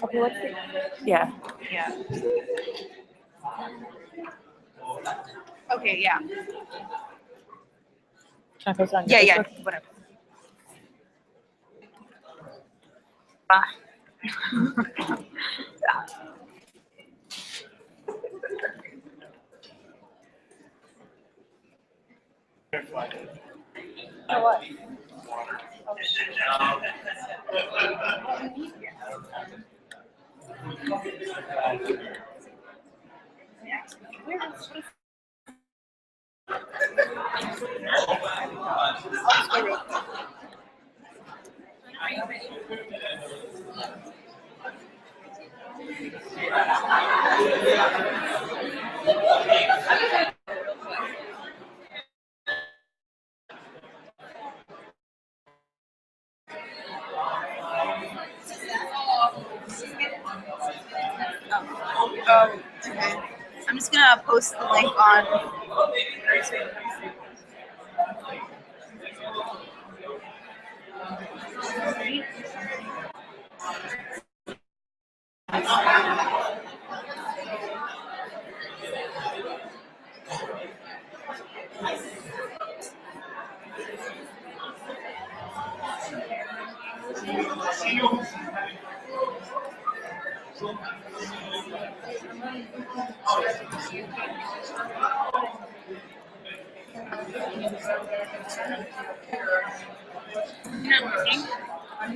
Okay, what's it? Yeah. Yeah. Okay, yeah. Can I post it on Yeah, your yeah, Facebook? whatever. Bye. For what? Okay. I'm just gonna post the link on.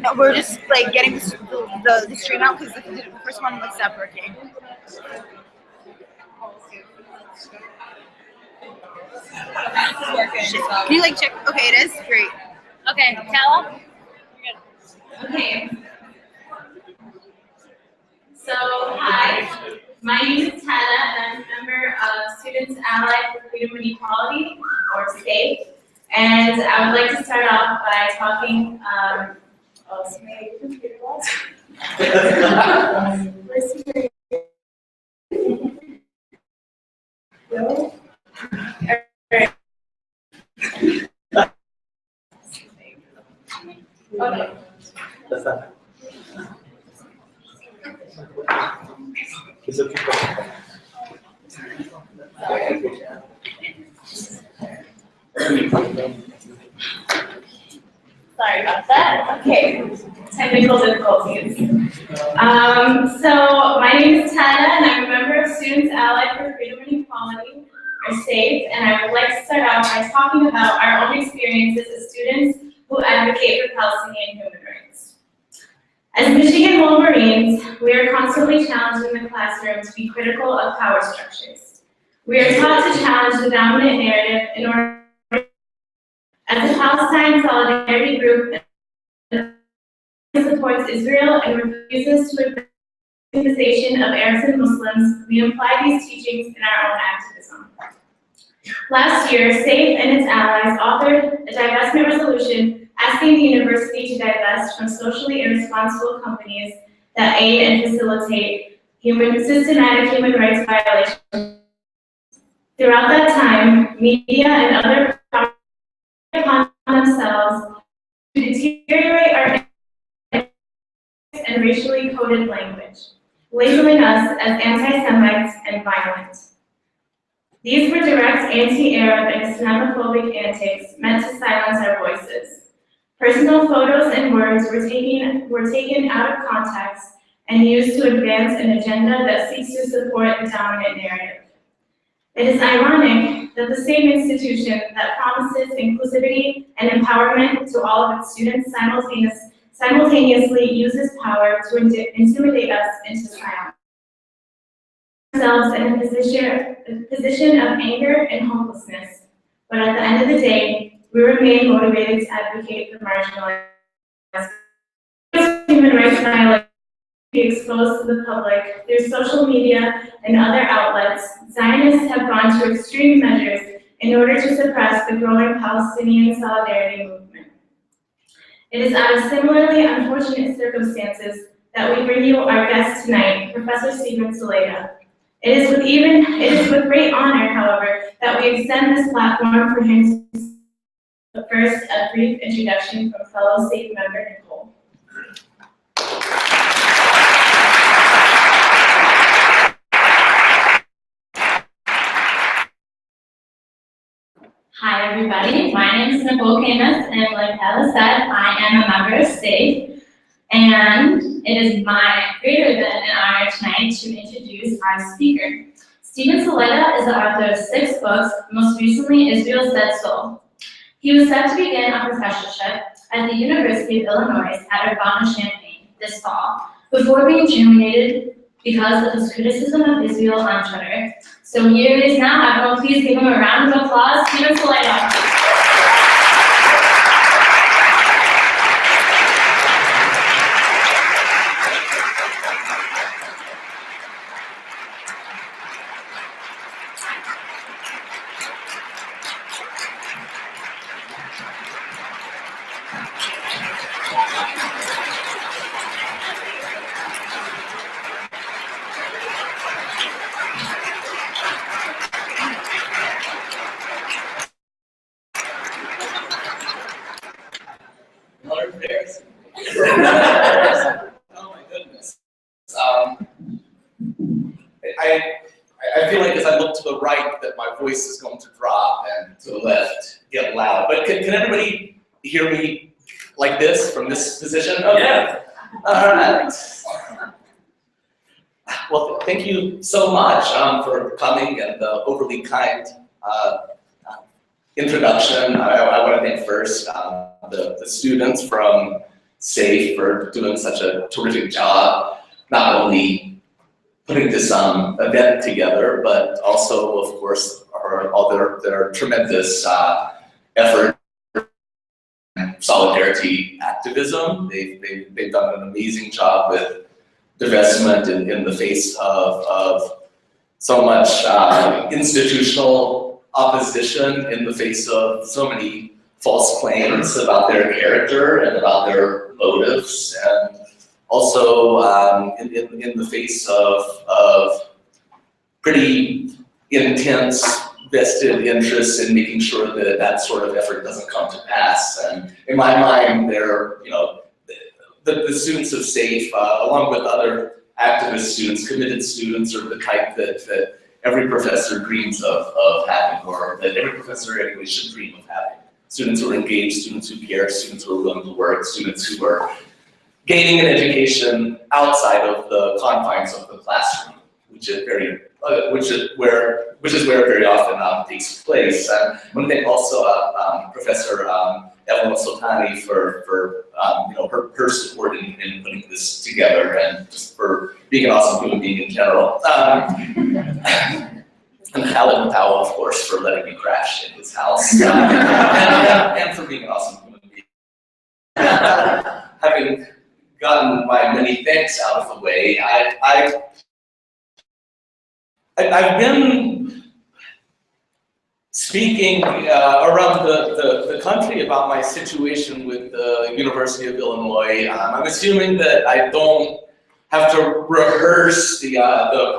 No, we're just like getting the stream out because the first one was not working. Shit. Can you like check? Okay, it is great. Okay, Tala. Okay. So, hi, my name is Tana, and I'm a member of Students Allied for Freedom and Equality, or SAFE. And I would like to start off by talking, oh, so my computer was. Okay. Sorry about that. Okay, technical difficulties. So my name is Tana, and I'm a member of Students Allied for Freedom and Equality, or SAFE, and I would like to start off by talking about our own experiences as students who advocate for Palestinian human rights. As Michigan Wolverines, we are constantly challenged in the classroom to be critical of power structures. We are taught to challenge the dominant narrative in order. As a Palestine solidarity group that supports Israel and refuses to admit the victimization of Arabs and Muslims, we apply these teachings in our own activism. Last year, SAFE and its allies authored a divestment resolution asking the university to divest from socially irresponsible companies that aid and facilitate systematic human rights violations. Throughout that time, media and other upon themselves to deteriorate our and racially coded language, labeling us as anti-Semites and violent. These were direct anti-Arab and Islamophobic antics meant to silence our voices. Personal photos and words were taken out of context and used to advance an agenda that seeks to support the dominant narrative. It is ironic that the same institution that promises inclusivity and empowerment to all of its students simultaneously uses power to intimidate us into silence. Ourselves in a position of anger and hopelessness, but at the end of the day, we remain motivated to advocate for marginalized human rights violations. Be exposed to the public through social media and other outlets, Zionists have gone to extreme measures in order to suppress the growing Palestinian solidarity movement. It is out of similarly unfortunate circumstances that we bring you our guest tonight, Professor Stephen Salaita. It is with great honor, however, that we extend this platform for him to first a brief introduction from fellow SAFE member Nicole. Hi, everybody. My name is Nicole Camus, and like Ella said, I am a member of SAFE, and it is my greater than an honor tonight to introduce our speaker. Stephen Salaita is the author of 6 books, most recently Israel's Dead Soul. He was set to begin a professorship at the University of Illinois at Urbana-Champaign this fall, before being terminated because of his criticism of Israel on Twitter. So here it is now. Everyone please give him a round of applause. Stephen Salaita. Oh my goodness. I feel like as I look to the right that my voice is going to drop and to the left get loud. But can everybody hear me like this from this position? Okay. Yeah. All right. Well, thank you so much for coming and the overly kind introduction. I want to thank first the students from SAFE for doing such a terrific job, not only putting this event together, but also, of course, all their tremendous effort and solidarity activism. They've done an amazing job with divestment in the face of so much institutional opposition, in the face of so many false claims about their character and about their motives, and also in the face of pretty intense vested interests in making sure that that sort of effort doesn't come to pass. And in my mind, they're, the students of SAFE, along with other activist students, committed students, are the type that every professor dreams of having, or that every professor anyway should dream of having. Students who are engaged, students who care, students who are willing to work, students who are gaining an education outside of the confines of the classroom, which is where it very often takes place. And I want to thank also Professor Evelyn Sultani for her support in putting this together, and just for being an awesome human being in general. And Khaled Matawa, of course, for letting me crash in his house, and for being an awesome human being. Having gotten my many thanks out of the way, I've been speaking around the country about my situation with the University of Illinois. I'm assuming that I don't have to rehearse the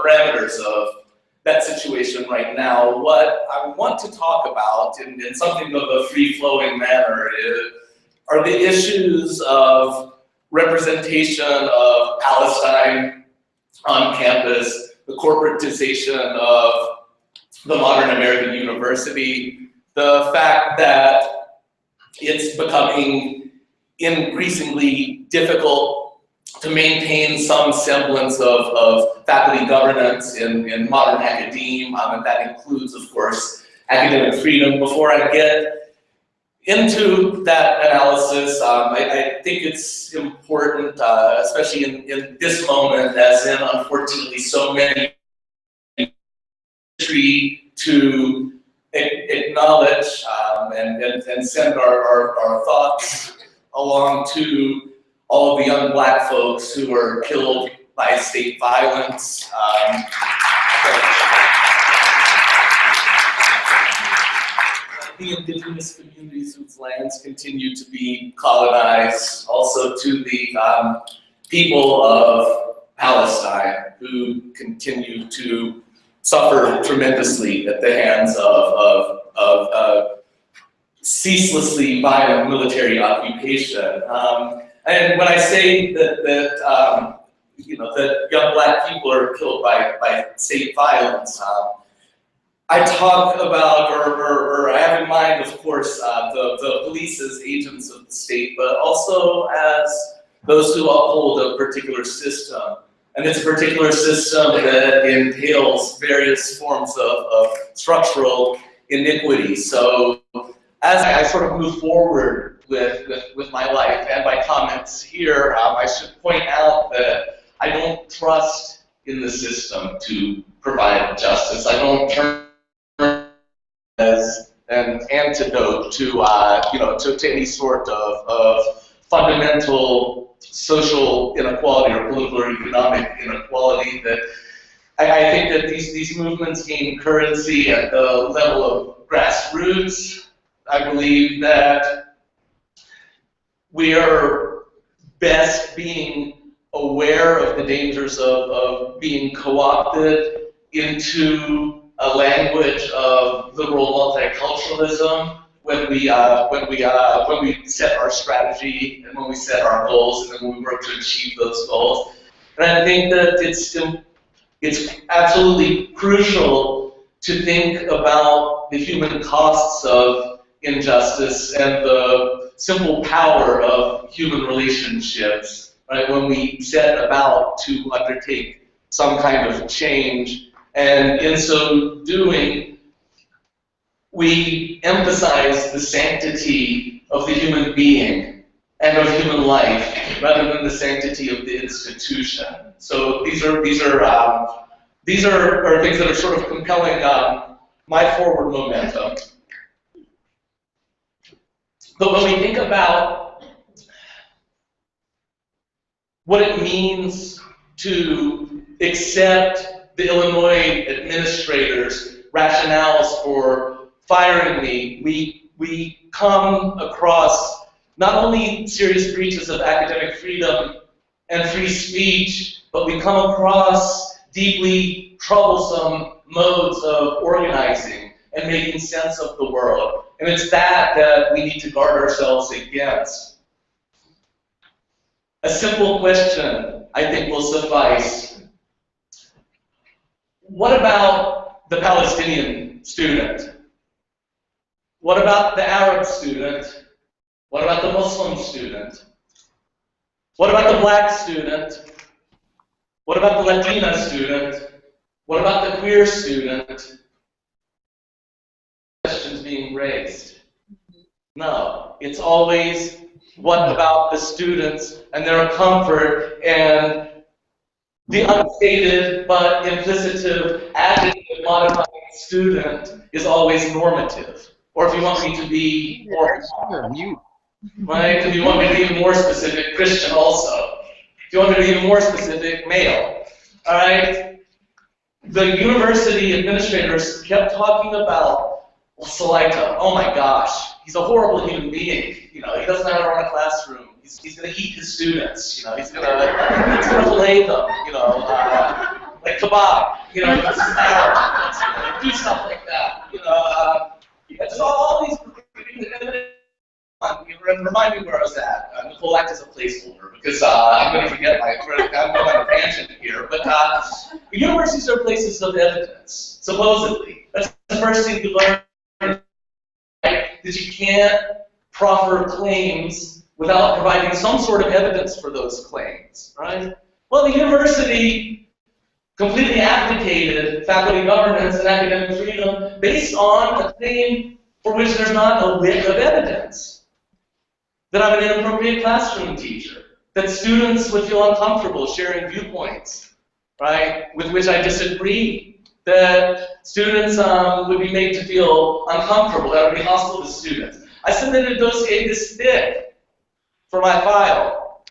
parameters of that situation right now. What I want to talk about in something of a free-flowing manner are the issues of representation of Palestine on campus, the corporatization of the modern American university, the fact that it's becoming increasingly difficult to maintain some semblance of faculty governance in modern academia, and that includes, of course, academic freedom. Before I get into that analysis, I think it's important, especially in this moment, as in, unfortunately, so many, to acknowledge and send our thoughts along to all of the young Black folks who were killed by state violence. The indigenous communities whose lands continue to be colonized, also to the people of Palestine who continue to suffer tremendously at the hands of ceaselessly violent military occupation. And when I say that young Black people are killed by state violence, I talk about, or I have in mind, of course, the police as agents of the state, but also as those who uphold a particular system. And it's a particular system that entails various forms of structural iniquity. So as I sort of move forward with my life and my comments here, I should point out that I don't trust in the system to provide justice. I don't turn as an antidote to to any sort of fundamental social inequality or political or economic inequality. That I think that these movements gain currency at the level of grassroots. I believe that we are best being aware of the dangers of being co-opted into a language of liberal multiculturalism when we set our strategy and when we set our goals and then when we work to achieve those goals. And I think that it's absolutely crucial to think about the human costs of injustice and the simple power of human relationships, right? When we set about to undertake some kind of change. And in so doing, we emphasize the sanctity of the human being and of human life rather than the sanctity of the institution. So these are things that are sort of compelling my forward momentum. But when we think about what it means to accept the Illinois administrators' rationales for firing me, we come across not only serious breaches of academic freedom and free speech, but we come across deeply troublesome modes of organizing and making sense of the world. And it's that we need to guard ourselves against. A simple question, I think, will suffice. What about the Palestinian student? What about the Arab student? What about the Muslim student? What about the black student? What about the Latina student? What about the queer student? Questions being raised. No, it's always what about the students and their comfort and the unstated but implicitive adjective modifying student is always normative. Or if you want me to be more, right? If you want me to be even more specific, Christian also. If you want me to be even more specific, male. All right? The university administrators kept talking about Salaita. Oh my gosh, he's a horrible human being. You know, he doesn't know how to run a classroom. He's going to eat his students. You know, he's going to fillet them. You know, like kebab. You know, do stuff like that. You know, just all these. Remind me where I was at. Nicole, act as a placeholder because I'm going to forget I'm going on a tangent here. But universities are places of evidence, supposedly. That's the first thing you learn, right? That you can't proffer claims without providing some sort of evidence for those claims, right? Well, the university completely abdicated faculty governance and academic freedom based on a claim for which there's not a whit of evidence. That I'm an inappropriate classroom teacher, that students would feel uncomfortable sharing viewpoints, right, with which I disagree, that students would be made to feel uncomfortable, that would be hostile to students. I submitted a dossier this thick for my file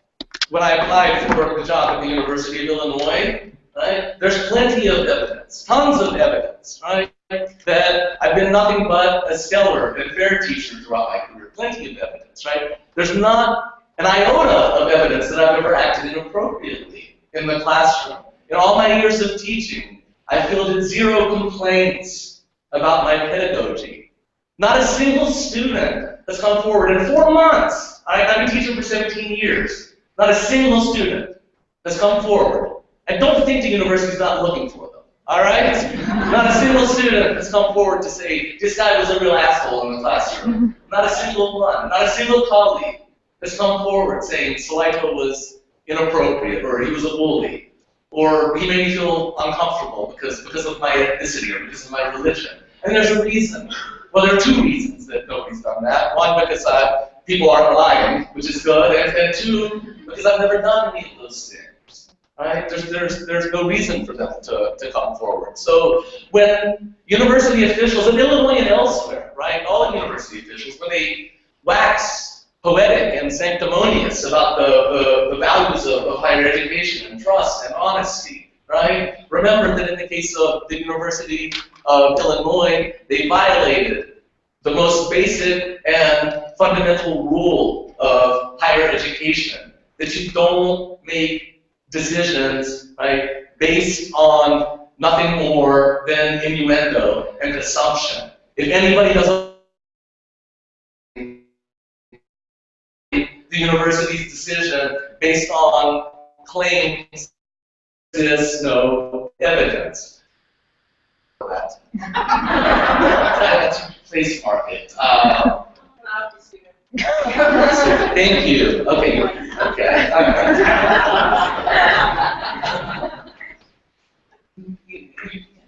when I applied for the job at the University of Illinois, right? There's plenty of evidence, tons of evidence, right, that I've been nothing but a stellar and fair teacher throughout my career. Plenty of evidence, right? There's not an iota of evidence that I've ever acted inappropriately in the classroom. In all my years of teaching, I fielded 0 complaints about my pedagogy. Not a single student has come forward in 4 months. I've been teaching for 17 years. Not a single student has come forward. And don't think the university's not looking for them. All right? Not a single student has come forward to say, this guy was a real asshole in the classroom. Not a single one, not a single colleague has come forward saying Salaita was inappropriate, or he was a bully, or he made me feel uncomfortable because of my ethnicity or because of my religion. And there's a reason. Well, there are two reasons that nobody's done that. One, because people aren't lying, which is good, and two, because I've never done any of those things. Right? There's no reason for them to come forward. So when university officials, in Illinois and elsewhere, right, all university officials, when they wax poetic and sanctimonious about the values of higher education and trust and honesty, right? Remember that in the case of the University of Illinois, they violated the most basic and fundamental rule of higher education, that you don't make decisions, right, based on nothing more than innuendo and assumption. If anybody doesn't the university's decision based on claims, there's no evidence for that. That's place market. Thank you. Okay. Okay.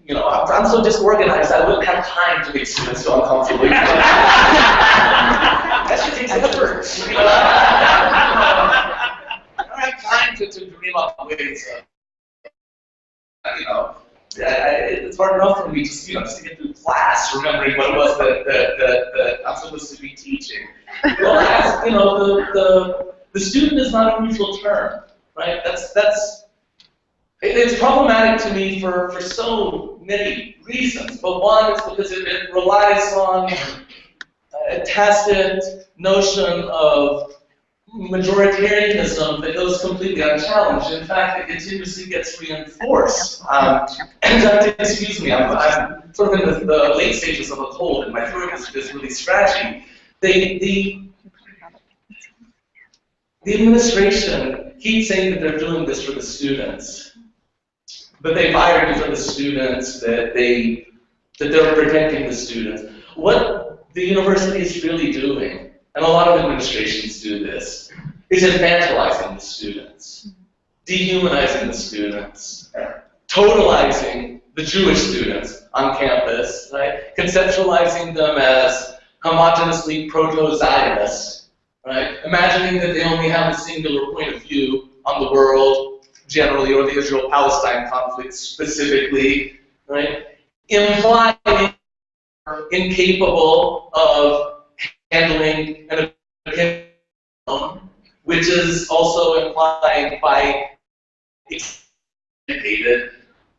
You know, I'm so disorganized, I wouldn't have time to make students feel uncomfortable. That should take some effort. You know? I don't have time to dream up ways of, you know, it's hard enough for me just, just to get through class, remembering what it was that I'm supposed to be teaching. Well, as, the student is not a neutral term, right? It's problematic to me for so many reasons. But one is because it relies on a tacit notion of majoritarianism that goes completely unchallenged. In fact, it continuously gets reinforced. And excuse me, I'm sort of in the late stages of a cold, and my throat is really scratchy. The administration keeps saying that they're doing this for the students, but they've hired for the students, that they're protecting the students. What the university is really doing, and a lot of administrations do this, is infantilizing the students, dehumanizing the students, totalizing the Jewish students on campus, right? Conceptualizing them as homogeneously proto-Zionists, right? Imagining that they only have a singular point of view on the world generally, or the Israel-Palestine conflict specifically, right? Implying they're incapable of handling an opinion, which is also implying by educated.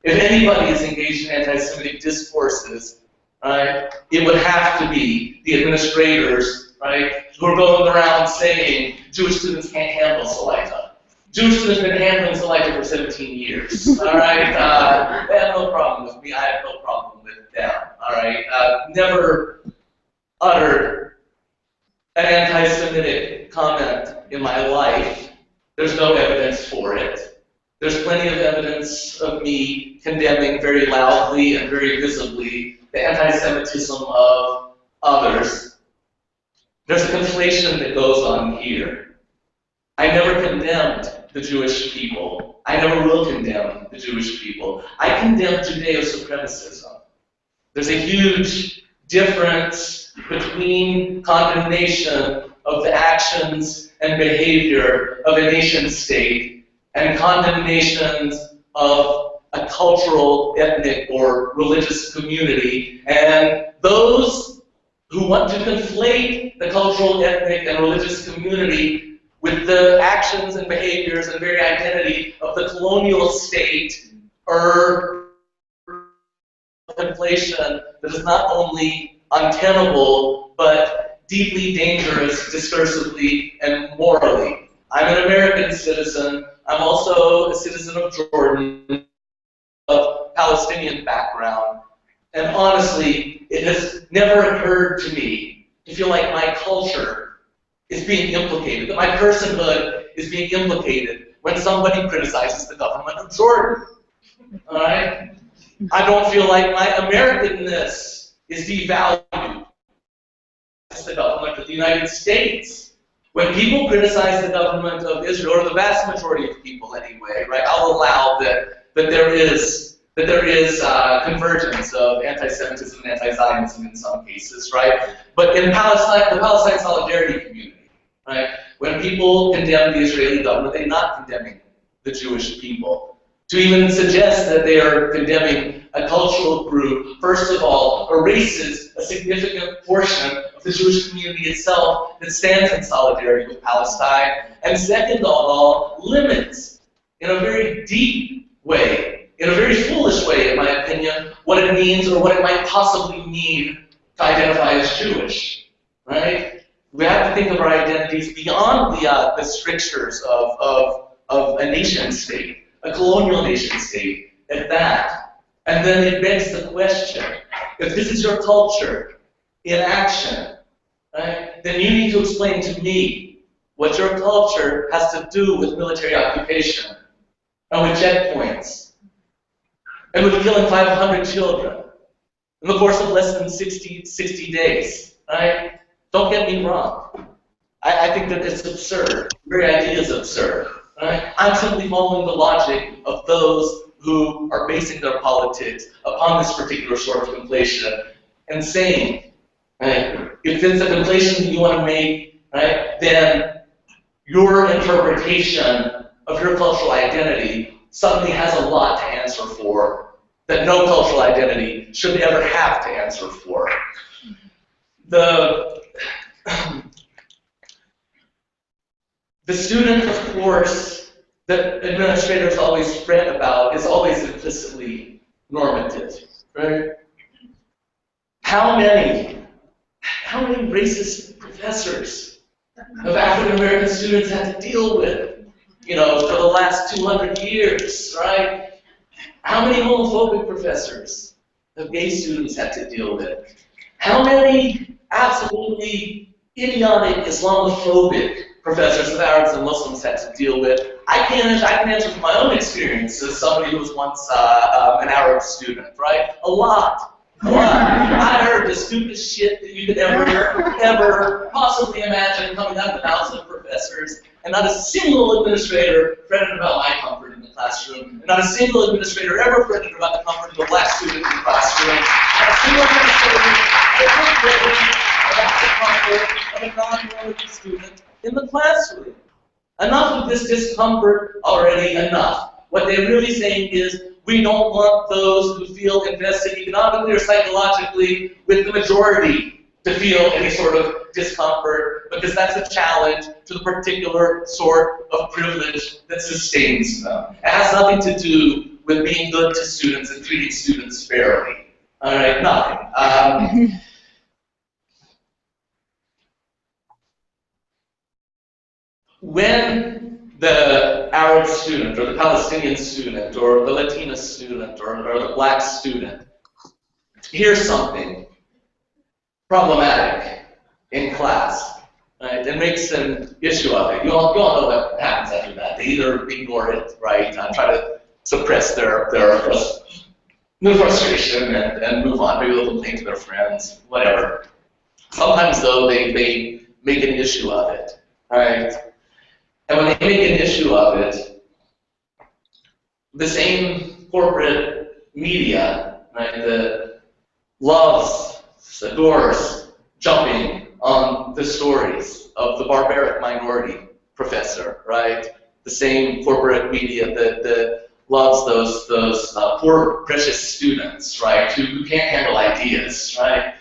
If anybody is engaged in anti-Semitic discourses, right, it would have to be the administrators, right, who are going around saying Jewish students can't handle Salaita. Jewish students have been handling Salaita for 17 years, all right? They have no problem with me, I have no problem with them, all right? Never uttered an anti-Semitic comment in my life. There's no evidence for it. There's plenty of evidence of me condemning very loudly and very visibly the anti-Semitism of others. There's a conflation that goes on here. I never condemned the Jewish people. I never will condemn the Jewish people. I condemn Judeo-supremacism. There's a huge difference between condemnation of the actions and behavior of a nation state and condemnations of a cultural, ethnic, or religious community. And those who want to conflate the cultural, ethnic, and religious community with the actions and behaviors and very identity of the colonial state are a conflation that is not only untenable, but deeply dangerous discursively and morally. I'm an American citizen. I'm also a citizen of Jordan, of Palestinian background. And honestly, it has never occurred to me to feel like my culture is being implicated, that my personhood is being implicated when somebody criticizes the government of Jordan. All right? I don't feel like my Americanness is devalued. It's the government of the United States. When people criticize the government of Israel, or the vast majority of people anyway, right, I'll allow that there is convergence of anti-Semitism and anti-Zionism in some cases, right? But in Palestine, the Palestine Solidarity community, right, when people condemn the Israeli government, they're not condemning the Jewish people. To even suggest that they are condemning a cultural group, first of all, erases a significant portion of the Jewish community itself that stands in solidarity with Palestine, and second of all, limits, in a very deep way, in a very foolish way, in my opinion, what it means or what it might possibly mean to identify as Jewish, right? We have to think of our identities beyond the strictures of a nation state, a colonial nation state at that. And then it begs the question, if this is your culture in action, right, then you need to explain to me what your culture has to do with military occupation and with checkpoints and with killing 500 children in the course of less than 60 days, right? Don't get me wrong. I think that it's absurd. The very idea is absurd. Right? I'm simply following the logic of those who are basing their politics upon this particular sort of conflation and saying, right, if it's a conflation that you want to make, right, then your interpretation of your cultural identity suddenly has a lot to answer for that no cultural identity should ever have to answer for. The student, of course, that administrators always fret about is always implicitly normative, right? How many racist professors have African American students had to deal with, you know, for the last 200 years, right? How many homophobic professors have gay students had to deal with? How many absolutely idiotic Islamophobic professors of Arabs and Muslims had to deal with? I can answer from my own experience as somebody who was once an Arab student, right? A lot. I heard the stupidest shit that you could ever possibly imagine coming out of the mouths of professors, and not a single administrator fretted about my comfort in the classroom, and not a single administrator ever fretted about the comfort of a black student in the classroom, not a single administrator ever fretted about the comfort of a non-minority student in the classroom. Enough of this discomfort already, enough. What they're really saying is, we don't want those who feel invested economically or psychologically with the majority to feel any sort of discomfort, because that's a challenge to the particular sort of privilege that sustains them. It has nothing to do with being good to students and treating students fairly. All right, nothing. When the Arab student, or the Palestinian student, or the Latina student, or the black student hears something problematic in class, right, and makes an issue of it, you all know what happens after that. They either ignore it, right, try to suppress their frustration and move on. Maybe they'll complain to their friends, whatever. Sometimes, though, they make an issue of it, right? And when they make an issue of it, the same corporate media, right, that loves, adores, jumping on the stories of the barbaric minority professor, right? The same corporate media that loves those poor, precious students, right, who can't handle ideas, right?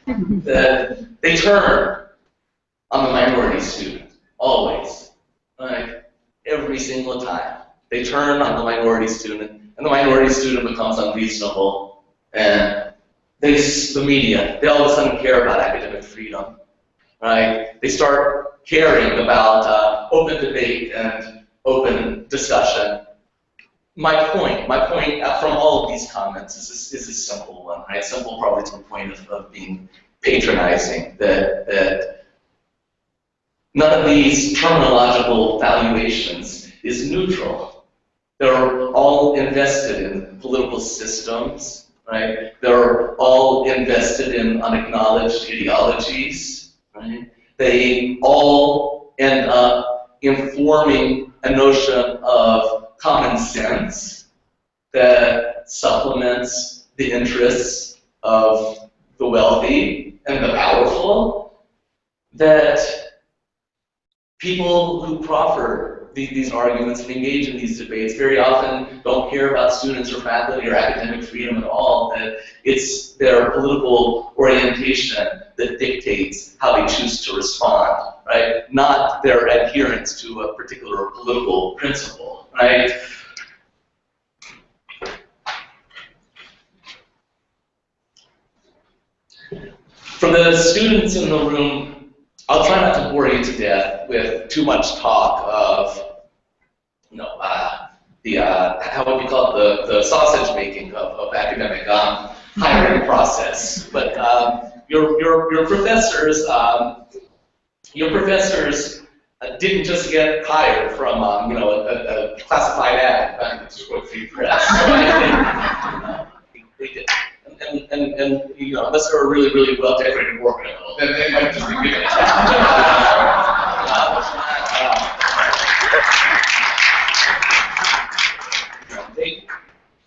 They turn on the minority student, always. Right? Every single time. They turn on the minority student, and the minority student becomes unreasonable, and the media, they all of a sudden care about academic freedom, right? They start caring about open debate and open discussion. My point from all of these comments is a simple one, right? Simple probably to the point of being patronizing, that none of these terminological valuations is neutral. They're all invested in political systems, right? They're all invested in unacknowledged ideologies, right? They all end up informing a notion of common sense that supplements the interests of the wealthy and the powerful, that people who proffer these arguments and engage in these debates very often don't care about students or faculty or academic freedom at all, that it's their political orientation that dictates how they choose to respond, right? Not their adherence to a particular political principle, right? For the students in the room, I'll try not to bore you to death with too much talk of, how would you call it, the sausage making of academic hiring process. But your professors didn't just get hired from a classified ad back in the Detroit Free Press. They did. And unless they're a really, really well decorated worker, then they might just be given a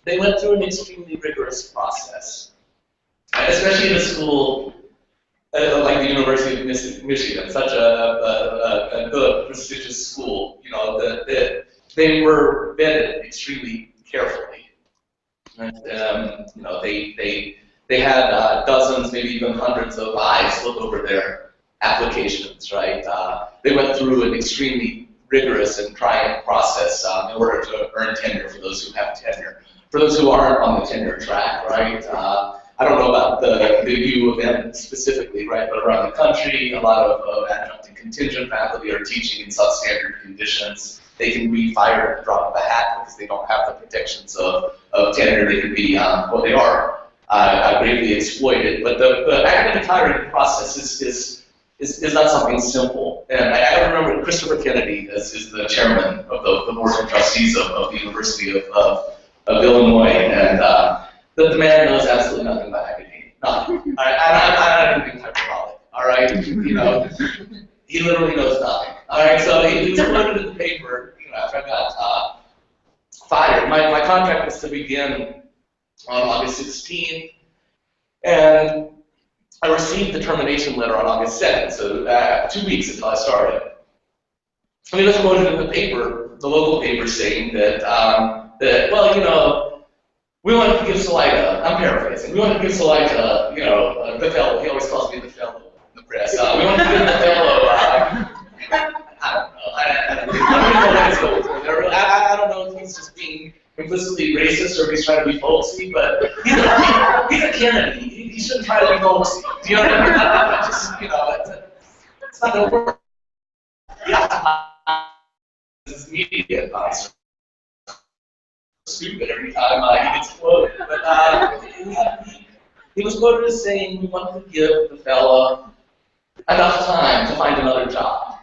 They went through an extremely rigorous process, especially in a school like the University of Michigan, such a good, prestigious school. That they were vetted extremely carefully. And, they had dozens, maybe even hundreds of eyes look over their applications, right? They went through an extremely rigorous and trying process in order to earn tenure for those who have tenure. For those who aren't on the tenure track, right? I don't know about the U of M specifically, right? But around the country, a lot of adjunct and contingent faculty are teaching in substandard conditions. They can be fired at the drop of a hat because they don't have the protections of tenure. They can be, they are greatly exploited. But the academic hiring process is not something simple. And I remember Christopher Kennedy is the chairman of the board of trustees of the University of Illinois, and the man knows absolutely nothing about academia. Nothing. I don't think hyperbolic. All right, he literally knows nothing. All right, so he was quoted in the paper after I got fired. My contract was to begin on August 16th, and I received the termination letter on August 2nd, so 2 weeks until I started. And he was quoted in the paper, the local paper, saying that, we wanted to give Salaita, I'm paraphrasing, we wanted to give Salaita, the fellow, he always calls me the fellow in the press, we wanted to give the fellow, I don't know if he's just being implicitly racist or if he's trying to be folksy, but he's a Kennedy. He shouldn't try to be folksy. Do you know what I mean? It's not going to work. Yeah. This is media advice. Stupid every time he gets quoted. But he was quoted as saying, we want to give the fella enough time to find another job.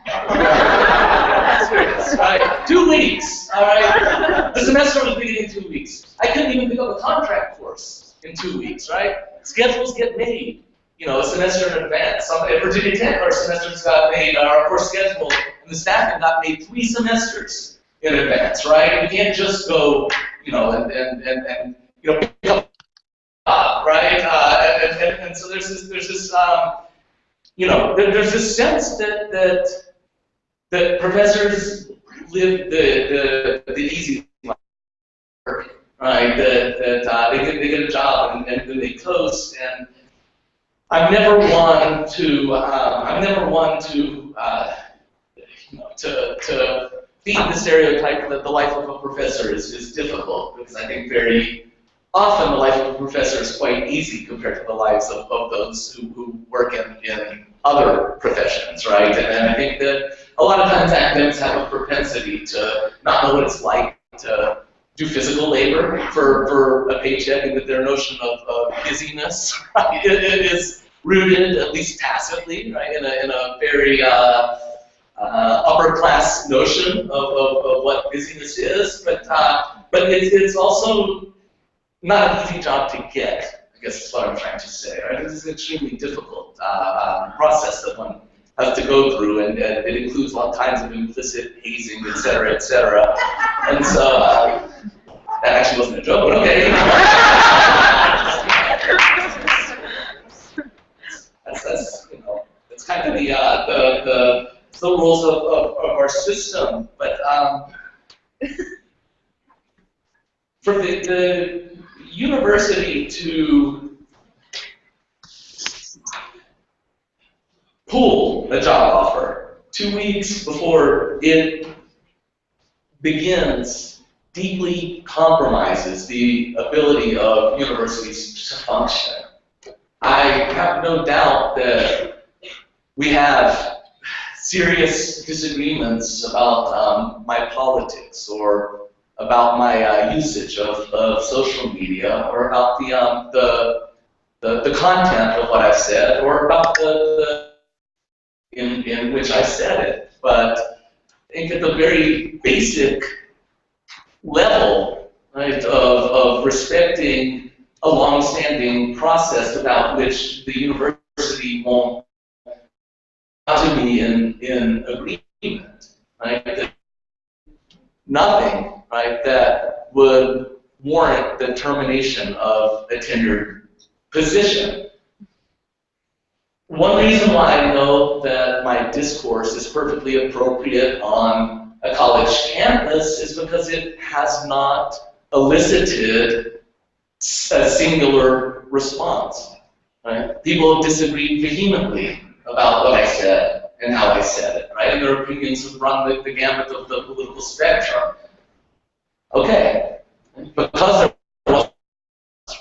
Serious, right? 2 weeks, all right? The semester was beginning in 2 weeks. I couldn't even pick up a contract course in 2 weeks, right? Schedules get made, a semester in advance. At Virginia Tech, our semesters got made, our course schedule and the staffing got made 3 semesters in advance, right? We can't just go, pick up a job, right? And so there's this there's this sense that professors live the easy life, right? That they get a job and then they coast. And I'm never one to feed the stereotype that the life of a professor is difficult, because I think very often the life of a professor is quite easy compared to the lives of those who work in other professions, right? And I think that a lot of times academics have a propensity to not know what it's like to do physical labor for a paycheck, and that their notion of busyness, right, it is rooted, at least tacitly, right, in a very upper class notion of what busyness is, but it's also not an easy job to get, I guess is what I'm trying to say. Right? This is an extremely difficult process that one has to go through, and it includes all kinds of implicit hazing, et cetera, et cetera. And so, that actually wasn't a joke, but okay. That's you know, that's kind of the rules of our system. But for the university to pull a job offer 2 weeks before it begins deeply compromises the ability of universities to function. I have no doubt that we have serious disagreements about my politics or about my usage of social media or about the content of what I've said or about the in which I said it. But I think at the very basic level, right, of respecting a long-standing process without which the university won't to be in agreement, right? That nothing, right, that would warrant the termination of a tenured position. One reason why I know that my discourse is perfectly appropriate on a college campus is because it has not elicited a singular response. Right? People have disagreed vehemently about what I said and how I said it, right? And their opinions have run the gamut of the political spectrum. Okay, because there was,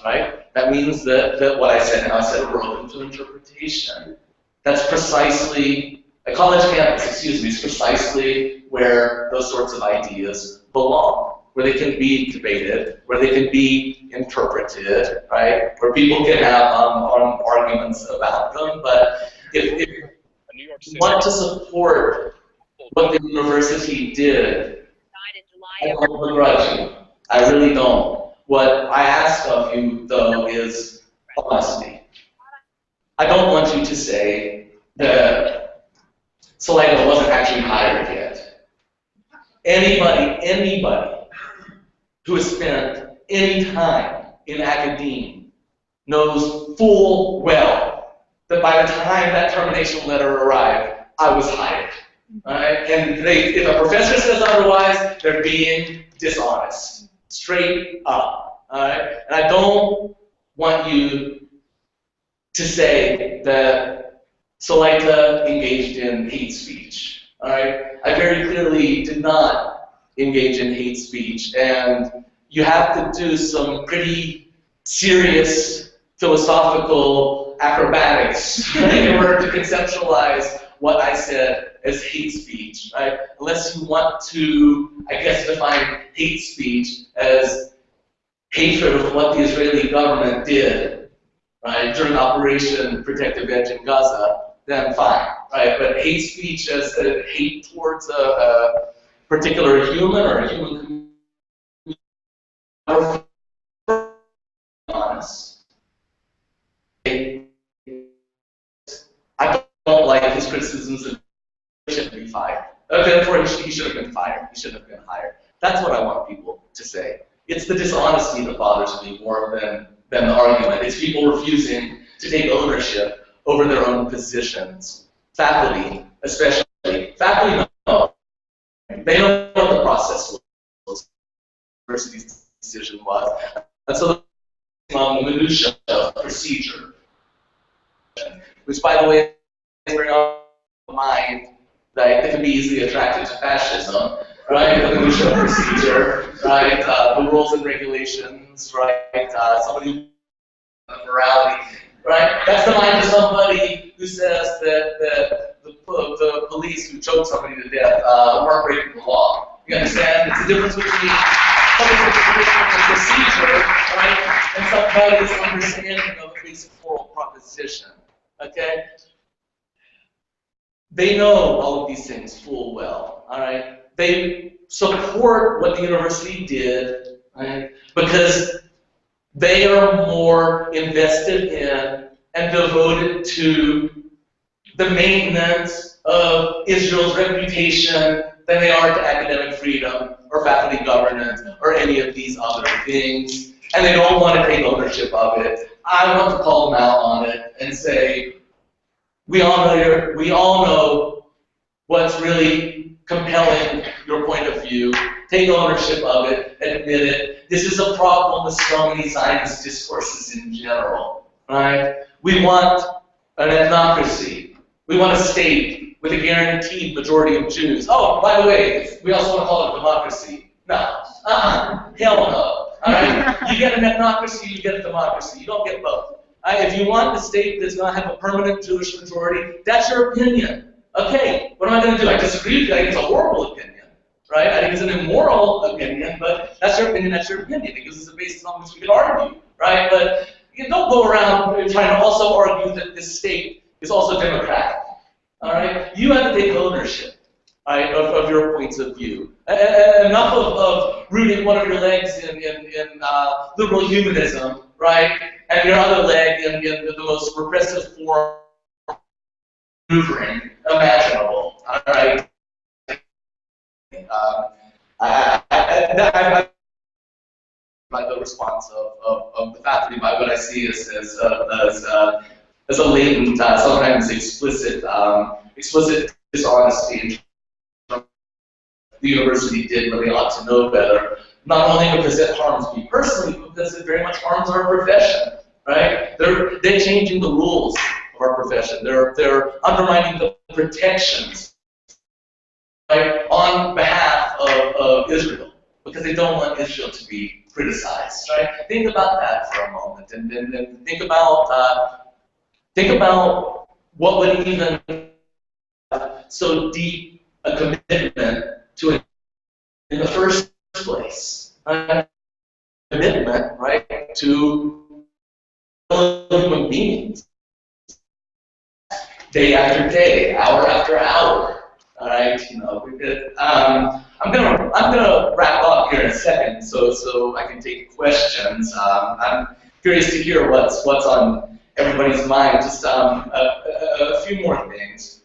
right? That means that what I said and how I said it were open to interpretation. That's precisely, a college campus, excuse me, is precisely where those sorts of ideas belong, where they can be debated, where they can be interpreted, right? Where people can have arguments about them. But if you want to support what the university did, I don't begrudge you. I really don't. What I ask of you, though, is honesty. I don't want you to say that Salaita wasn't actually hired yet. Anybody who has spent any time in academia knows full well that by the time that termination letter arrived, I was hired. Right? And if a professor says otherwise, they're being dishonest, straight up. Right? And I don't want you to say that Salaita engaged in hate speech. All right? I very clearly did not engage in hate speech, and you have to do some pretty serious philosophical acrobatics in order to conceptualize what I said as hate speech, right? Unless you want to, I guess, define hate speech as hatred of what the Israeli government did, right, during Operation Protective Edge in Gaza, then fine, right? But hate speech as a hate towards a particular human or a human community, honest. I don't like his criticisms of he shouldn't be fired. Therefore, he should have been fired. He shouldn't have been hired. That's what I want people to say. It's the dishonesty that bothers me more than the argument. It's people refusing to take ownership over their own positions. Faculty, especially. Faculty know. They know what the process was, the university's decision was. And so the minutia of procedure, which, by the way, is bring on mind that they can be easily attracted to fascism, right? The minutia of procedure, right? The rules and regulations, right? Somebody morality, right? That's the mind of somebody who says that the police who choked somebody to death weren't breaking the law. You understand? It's the difference between somebody's procedure, right, and somebody's understanding of a basic moral proposition. Okay? they know all of these things full well, all right? They support what the university did, right? Because they are more invested in and devoted to the maintenance of Israel's reputation than they are to academic freedom or faculty governance or any of these other things. And they don't want to take ownership of it. I want to call them out on it and say, we all know what's really compelling your point of view. Take ownership of it, admit it. This is a problem with so many Zionist discourses in general, right? We want an ethnocracy. We want a state with a guaranteed majority of Jews. Oh, by the way, we also want to call it a democracy. No, hell no. All right, you get an ethnocracy, you get a democracy. You don't get both. If you want a state that's going to have a permanent Jewish majority, that's your opinion. Okay, what am I going to do? I disagree with you. I think it's a horrible opinion, right? I think it's an immoral opinion, but that's your opinion. That's your opinion. It gives us a basis on which we can argue, right? But you don't go around trying to also argue that this state is also democratic. All right, you have to take ownership, right, of your points of view. Enough of rooting one of your legs in liberal humanism, right, and your other leg in the most repressive form of maneuvering imaginable. All right. By the response of the faculty, by what I see as a latent, sometimes explicit dishonesty. The university did when they ought to know better, not only because it harms me personally, but because it very much harms our profession, right? They're changing the rules of our profession. They're undermining the protections, right, on behalf of Israel, because they don't want Israel to be criticized, right? Think about that for a moment, and think about what would even so deep a commitment to it in the first place. Commitment, right, to human beings, day after day, hour after hour. All right, I'm gonna wrap up here in a second, so I can take questions. I'm curious to hear what's on everybody's mind. Just a few more things.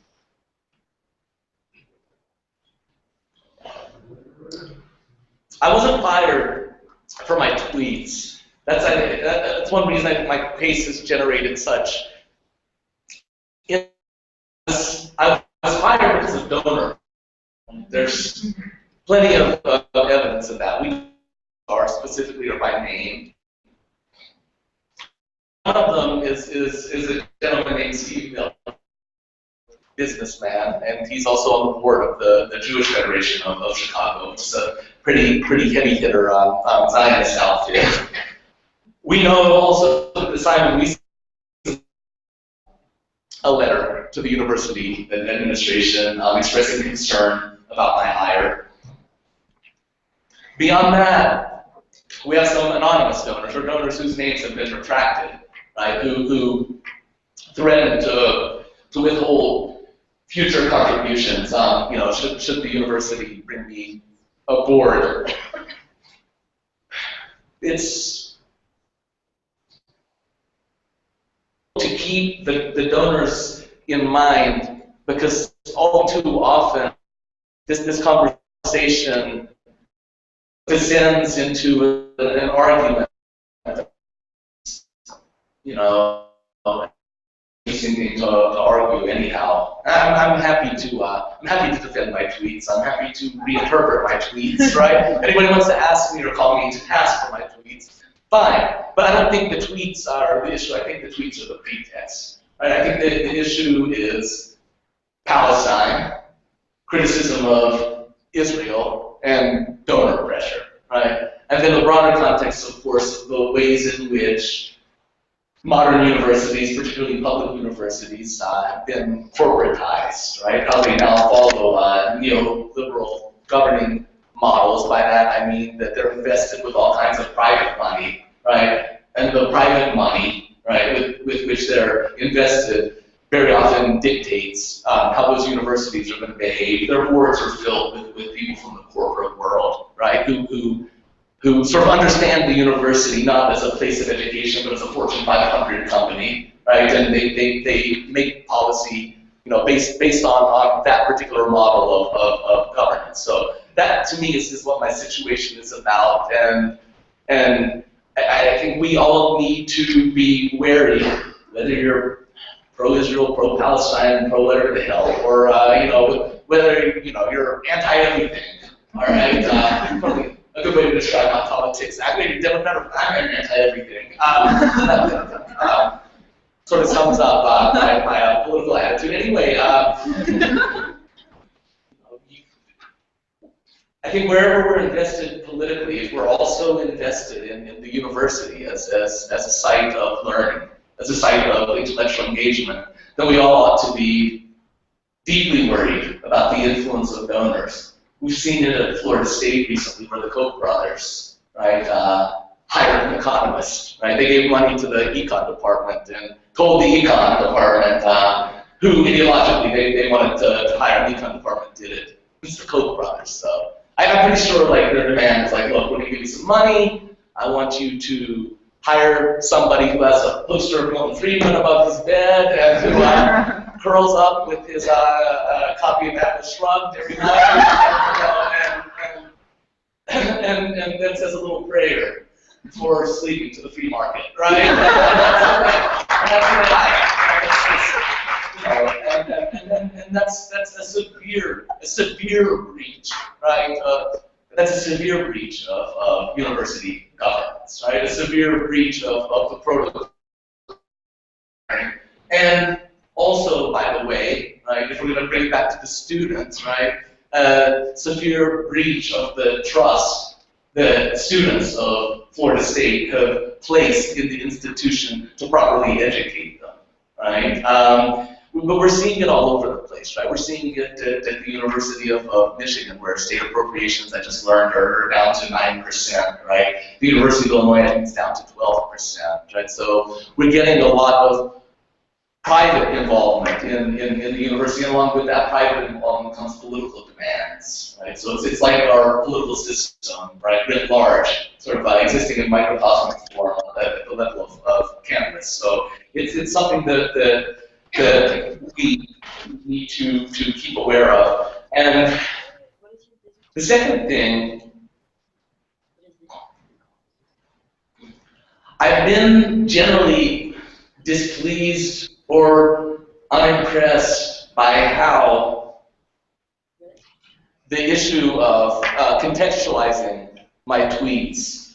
I wasn't fired for my tweets. That's one reason I think my pace has generated such. I was fired because of donor. There's plenty of evidence of that. We are specifically or by name. One of them is a gentleman named Steve Miller, businessman, and he's also on the board of the Jewish Federation of Chicago, which is a pretty heavy hitter Zionist outfit. We know also that Simon Weiss a letter to the university administration expressing concern about my hire. Beyond that, we have some anonymous donors, or donors whose names have been retracted, right? Who threatened to withhold future contributions. Should the university bring me aboard? It's to keep the donors in mind, because all too often this conversation descends into an argument. Anything to argue anyhow. I'm happy to defend my tweets. I'm happy to reinterpret my tweets, right? Anybody wants to ask me or call me to task for my tweets, fine. But I don't think the tweets are the issue. I think the tweets are the pretext, right? I think the issue is Palestine, criticism of Israel, and donor pressure, right? And then the broader context, of course, the ways in which modern universities, particularly public universities, have been corporatized, right? How they now follow neoliberal governing models. By that I mean that they're invested with all kinds of private money, right? And the private money, right, with which they're invested very often dictates how those universities are going to behave. Their boards are filled with people from the corporate world, right? Who sort of understand the university not as a place of education, but as a Fortune 500 company, right? And they make policy, based on that particular model of governance. So that to me is what my situation is about, and I think we all need to be wary, whether you're pro-Israel, pro-Palestine, pro-whatever the hell, or whether you're anti-everything. All right, probably a good way to describe my politics. I'm maybe Democrat or I'm anti-everything. Sort of sums up my political attitude. Anyway, I think wherever we're invested politically, if we're also invested in the university as a site of learning, as a site of intellectual engagement, then we all ought to be deeply worried about the influence of donors. We've seen it at Florida State recently, where the Koch brothers, right, hired an economist, right? They gave money to the econ department and told the econ department, who ideologically they wanted to hire an econ department, did it. It's the Koch brothers. So I'm pretty sure their demand is look, we're gonna give you some money. I want you to hire somebody who has a poster of Milton Friedman above his bed and who curls up with his copy of Atlas Shrugged every night, and then says a little prayer before sleeping to the free market, right? And that's a severe breach, right? That's a severe breach of university governance, right? A severe breach of the protocol. And also, by the way, right, if we're going to bring it back to the students, right, a severe breach of the trust that students of Florida State have placed in the institution to properly educate them, right? But we're seeing it all over the place, right? We're seeing it at the University of Michigan, where state appropriations, I just learned, are down to 9%, right? The University of Illinois, I think, is down to 12%, right? So we're getting a lot of private involvement in the university, and along with that private involvement comes political demands, right? So it's like our political system, right, writ large, sort of existing in microcosmic form at the level of campus. So it's something that we need to keep aware of. And the second thing, I've been generally displeased or unimpressed by how the issue of contextualizing my tweets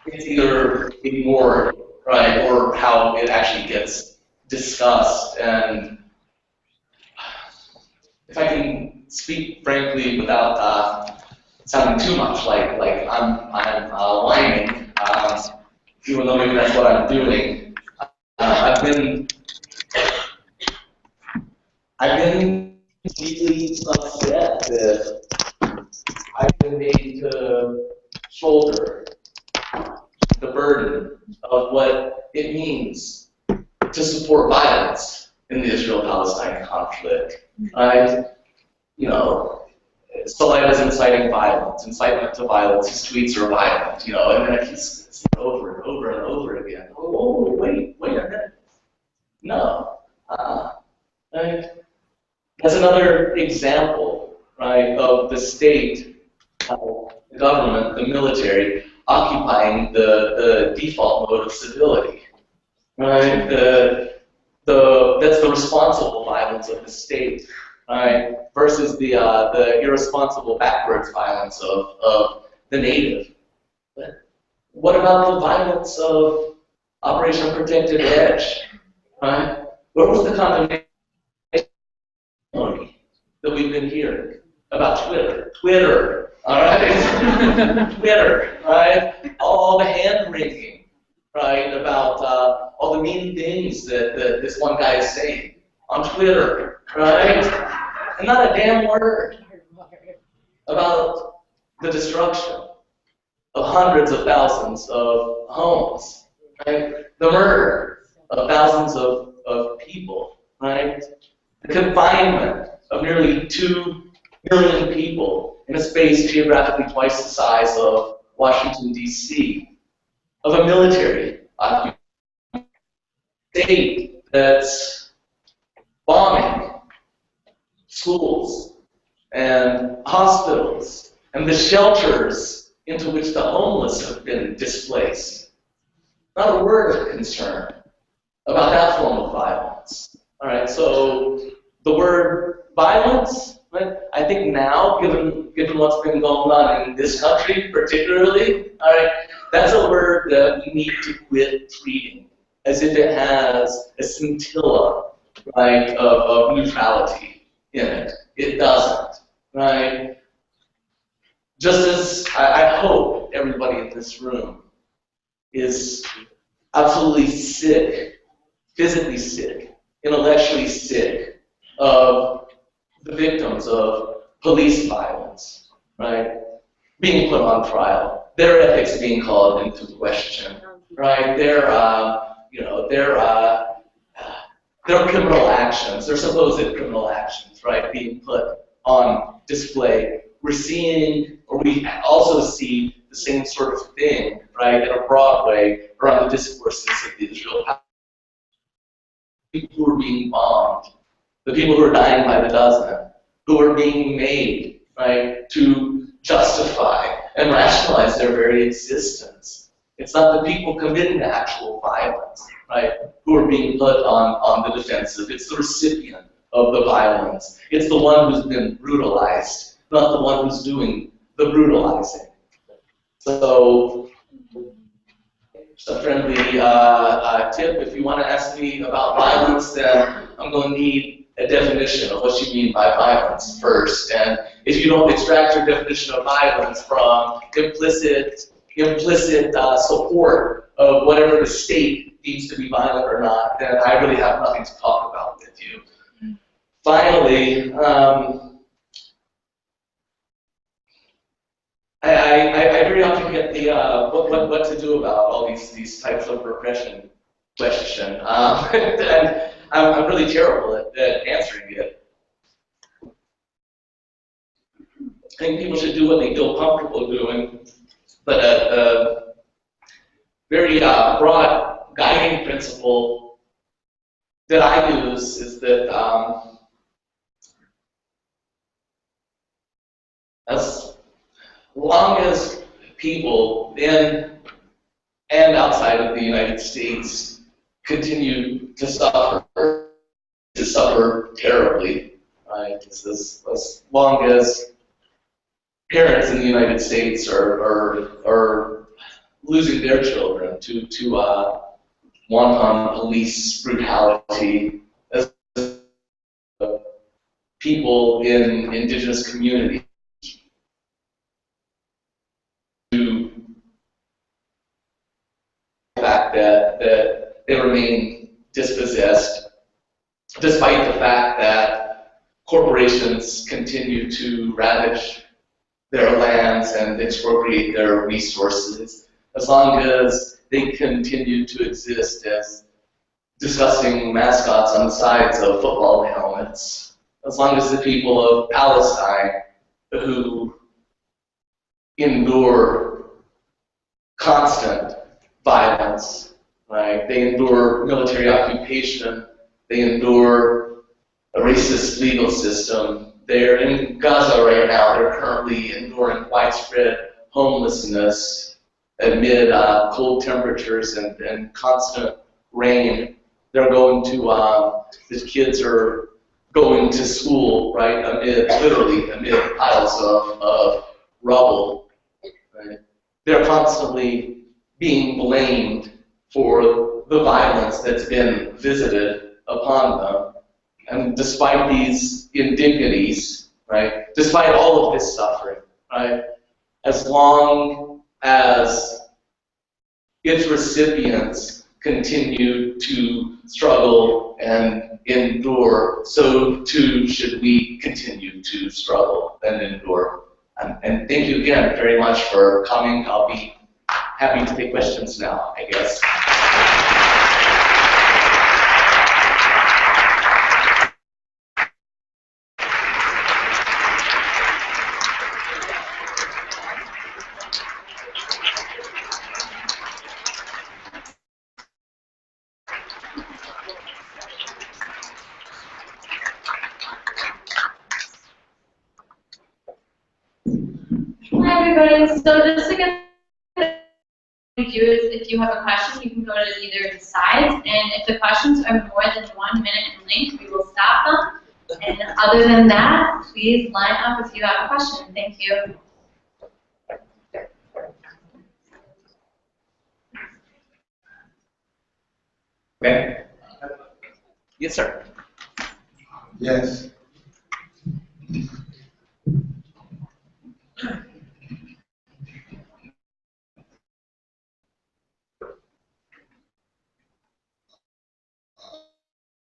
is either ignored, right, or how it actually gets discussed. And if I can speak frankly without sounding too much like I'm whining, even though maybe that's what I'm doing, I've been deeply upset that I've been made to shoulder the burden of what it means to support violence in the Israel-Palestine conflict. Salaita is inciting violence, incitement to violence. His tweets are violent, and then it keeps over and over and over again. Oh, wait a minute. No. Right? That's another example, right, of the state, the government, the military, occupying the default mode of civility. Right? That's the responsible violence of the state, right, versus the irresponsible backwards violence of the native. But what about the violence of Operation Protected Edge? Right? Where was the condemnation that we've been hearing about Twitter? Twitter, all right? Twitter, right? All the hand-wringing, right, about all the mean things that this one guy is saying on Twitter, right? And not a damn word about the destruction of hundreds of thousands of homes, right? The murder of thousands of people, right? The confinement of nearly 2 million people in a space geographically twice the size of Washington, D.C., of a military state that's bombing schools and hospitals and the shelters into which the homeless have been displaced. Not a word of concern about that form of violence. All right, so the word violence, right, I think now, given what's been going on in this country particularly, all right, that's a word that we need to quit treating as if it has a scintilla, right, of neutrality in it. It doesn't, right? Just as I hope everybody in this room is absolutely sick, physically sick, intellectually sick of the victims of police violence, right, being put on trial, their ethics being called into question, right, their criminal actions, their supposed criminal actions, right, being put on display. We're seeing, or we also see the same sort of thing, right, in a broad way around the discourses of the Israel. People who are being bombed, the people who are dying by the dozen, who are being made, right, to justify and rationalize their very existence. It's not the people committing the actual violence, right, who are being put on the defensive. It's the recipient of the violence. It's the one who's been brutalized, not the one who's doing the brutalizing. So, just a friendly tip, if you want to ask me about violence, then I'm going to need a definition of what you mean by violence first. And if you don't extract your definition of violence from implicit support of whatever the state deems to be violent or not, then I really have nothing to talk about with you. Finally, I very often get the what to do about all these types of repression question, and I'm really terrible at answering it. I think people should do what they feel comfortable doing, but a very broad guiding principle that I use is that as long as people in and outside of the United States continue to suffer terribly, right? As long as parents in the United States are losing their children to wanton police brutality, as people in indigenous communities to the fact that they remain dispossessed, despite the fact that corporations continue to ravage their lands and expropriate their resources, as long as they continue to exist as disgusting mascots on the sides of football helmets, as long as the people of Palestine who endure constant violence, right? They endure military occupation, they endure a racist legal system. They're in Gaza right now, they're currently enduring widespread homelessness amid cold temperatures and constant rain. They're going to, the kids are going to school, right, literally amid piles of rubble. Right? They're constantly being blamed for the violence that's been visited upon them. And despite these indignities, right, despite all of this suffering, right, as long as its recipients continue to struggle and endure, so too should we continue to struggle and endure. And thank you again very much for coming. I'll be happy to take questions now, I guess. everybody. So just to get what you do is if you have a question, you can go to either the sides, and if the questions are more than 1 minute in length, we will stop them. And other than that, please line up if you have a question. Thank you. Okay. Yes, sir. Yes.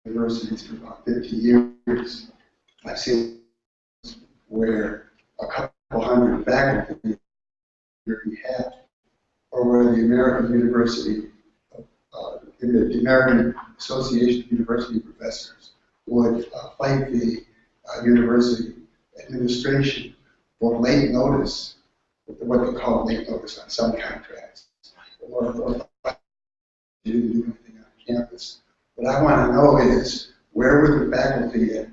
Universities for about 50 years. I've seen where a couple hundred faculty we have, or where the American University, the American Association of University Professors would fight the university administration for late notice, what they call late notice on some contracts, or you didn't do anything on campus. What I want to know is, where were the faculty at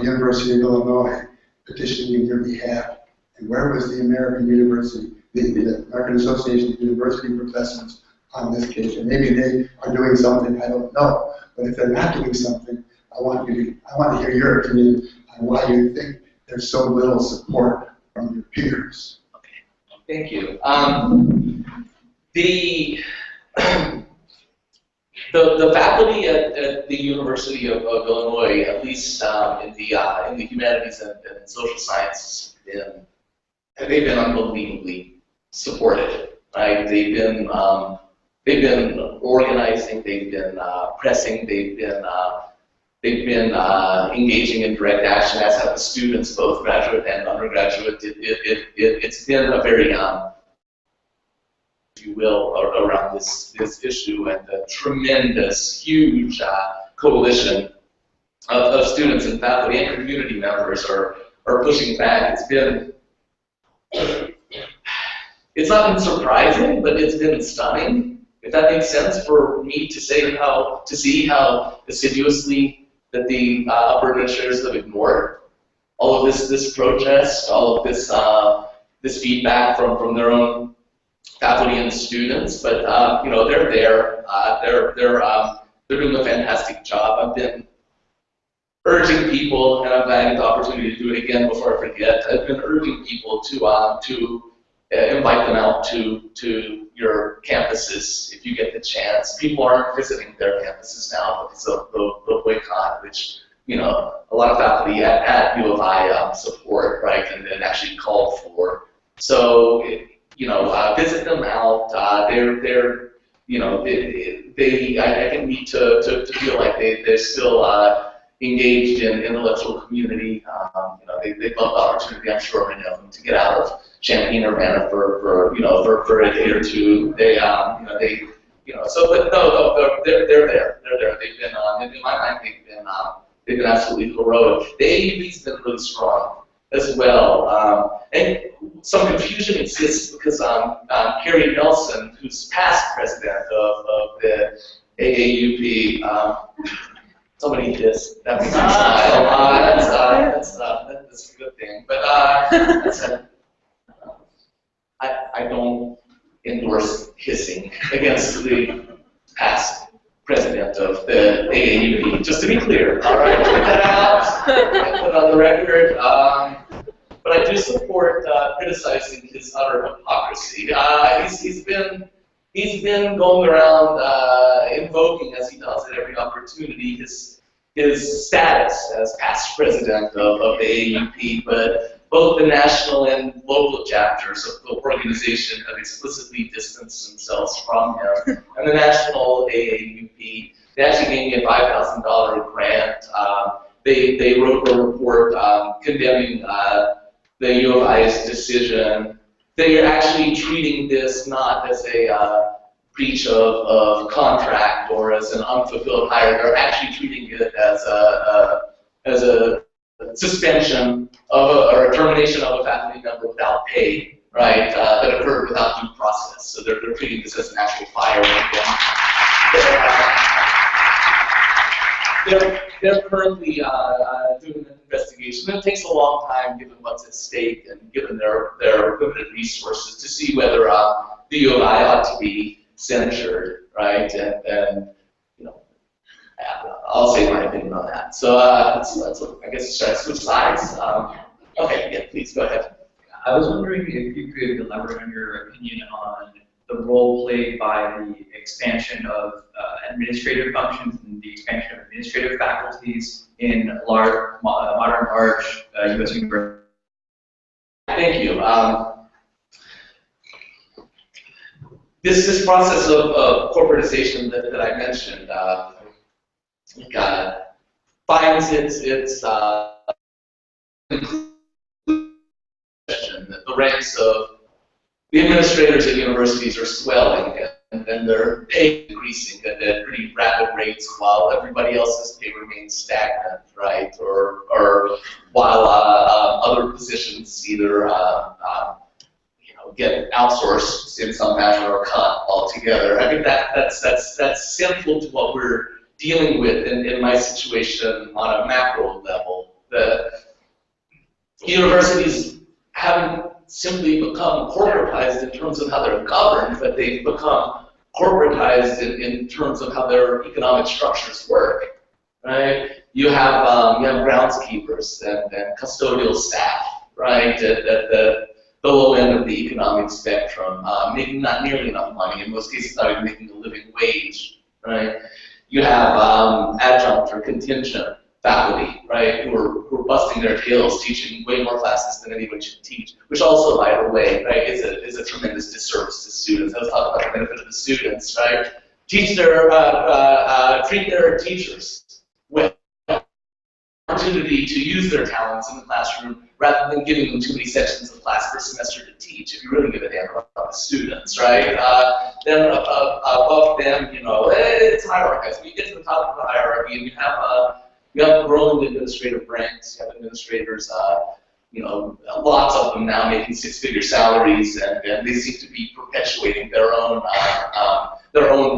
University of Illinois petitioning on your behalf, and where was the American University, the American Association of University Professors on this case? And maybe they are doing something, I don't know. But if they're not doing something, I want to hear your opinion on why you think there's so little support from your peers. Okay, thank you. The faculty at the University of Illinois, at least in the humanities and social sciences, they've been unbelievably supportive. Right? They've been organizing, they've been pressing, they've been engaging in direct action, as have the students, both graduate and undergraduate. It's been a very if you will, around this issue, and the tremendous, huge coalition of students and faculty and community members are pushing back. It's not been surprising, but it's been stunning, if that makes sense, for me to see how assiduously that the upper administrators have ignored all of this protest, all of this feedback from their own faculty and students. But you know, they're there. They're doing a fantastic job. I've been urging people, and I'm glad I get the opportunity to do it again before I forget. I've been urging people to invite them out to your campuses if you get the chance. People aren't visiting their campuses now because of the boycott, which, you know, a lot of faculty at U of I support, right, and actually called for. So, you know, visit them out. They're you know, I think need to feel like they're still engaged in intellectual community. You know, they love the opportunity, I'm sure, many of them, to get out of Champaign Urbana for a day or two. So, but no, they're there. They're there. They've been, in my mind, they've been absolutely heroic. The AUP's been really strong as well. And some confusion exists because Carrie Nelson, who's past president of the AAUP, somebody just that makes me smile. That's a good thing. But I don't endorse hissing against the past president of the AAUP. Just to be clear, all right, put that out, put it on the record. But I do support criticizing his utter hypocrisy. He's been going around invoking, as he does at every opportunity, his status as past president of the AAUP, but both the national and local chapters of the organization have explicitly distanced themselves from him. And the national AAUP, they actually gave me a $5,000 grant. They wrote a report condemning the U of I's decision. They are actually treating this not as a breach of contract or as an unfulfilled hire. They're actually treating it as a suspension of or a termination of a faculty member without pay, right? That occurred without due process. So they're treating this as an actual firing. they're currently doing an investigation. It takes a long time, given what's at stake and given their limited resources, to see whether the U of I ought to be censured, right? And you know, I'll say my opinion on that. So I guess should I switch sides? Okay, yeah, please go ahead. I was wondering if you could elaborate on your opinion on the role played by the expansion of administrative functions and the expansion of administrative faculties in modern large U.S. universities. Thank you. This process of corporatization that I mentioned finds its that the ranks of the administrators at universities are swelling, and their pay increasing at pretty rapid rates, while everybody else's pay remains stagnant, right? Or while other positions either get outsourced in some fashion or cut altogether. I think that's central to what we're dealing with in my situation on a macro level. The universities haven't simply become corporatized in terms of how they're governed, but they've become corporatized in terms of how their economic structures work, right? You have groundskeepers and custodial staff, right, at the low end of the economic spectrum, making not nearly enough money, in most cases not even making a living wage, right? You have adjunct or contingent faculty, right, who are busting their tails, teaching way more classes than anyone should teach, which also, by the way, right, is a tremendous disservice to students. I was talking about the benefit of the students, right? Treat their teachers with opportunity to use their talents in the classroom rather than giving them too many sections of class per semester to teach, if you really give a damn about the students, right? Then above them, it's hierarchy. So you get to the top of the hierarchy, and you have growing administrative ranks. You have administrators, lots of them now making six-figure salaries, and they seem to be perpetuating their own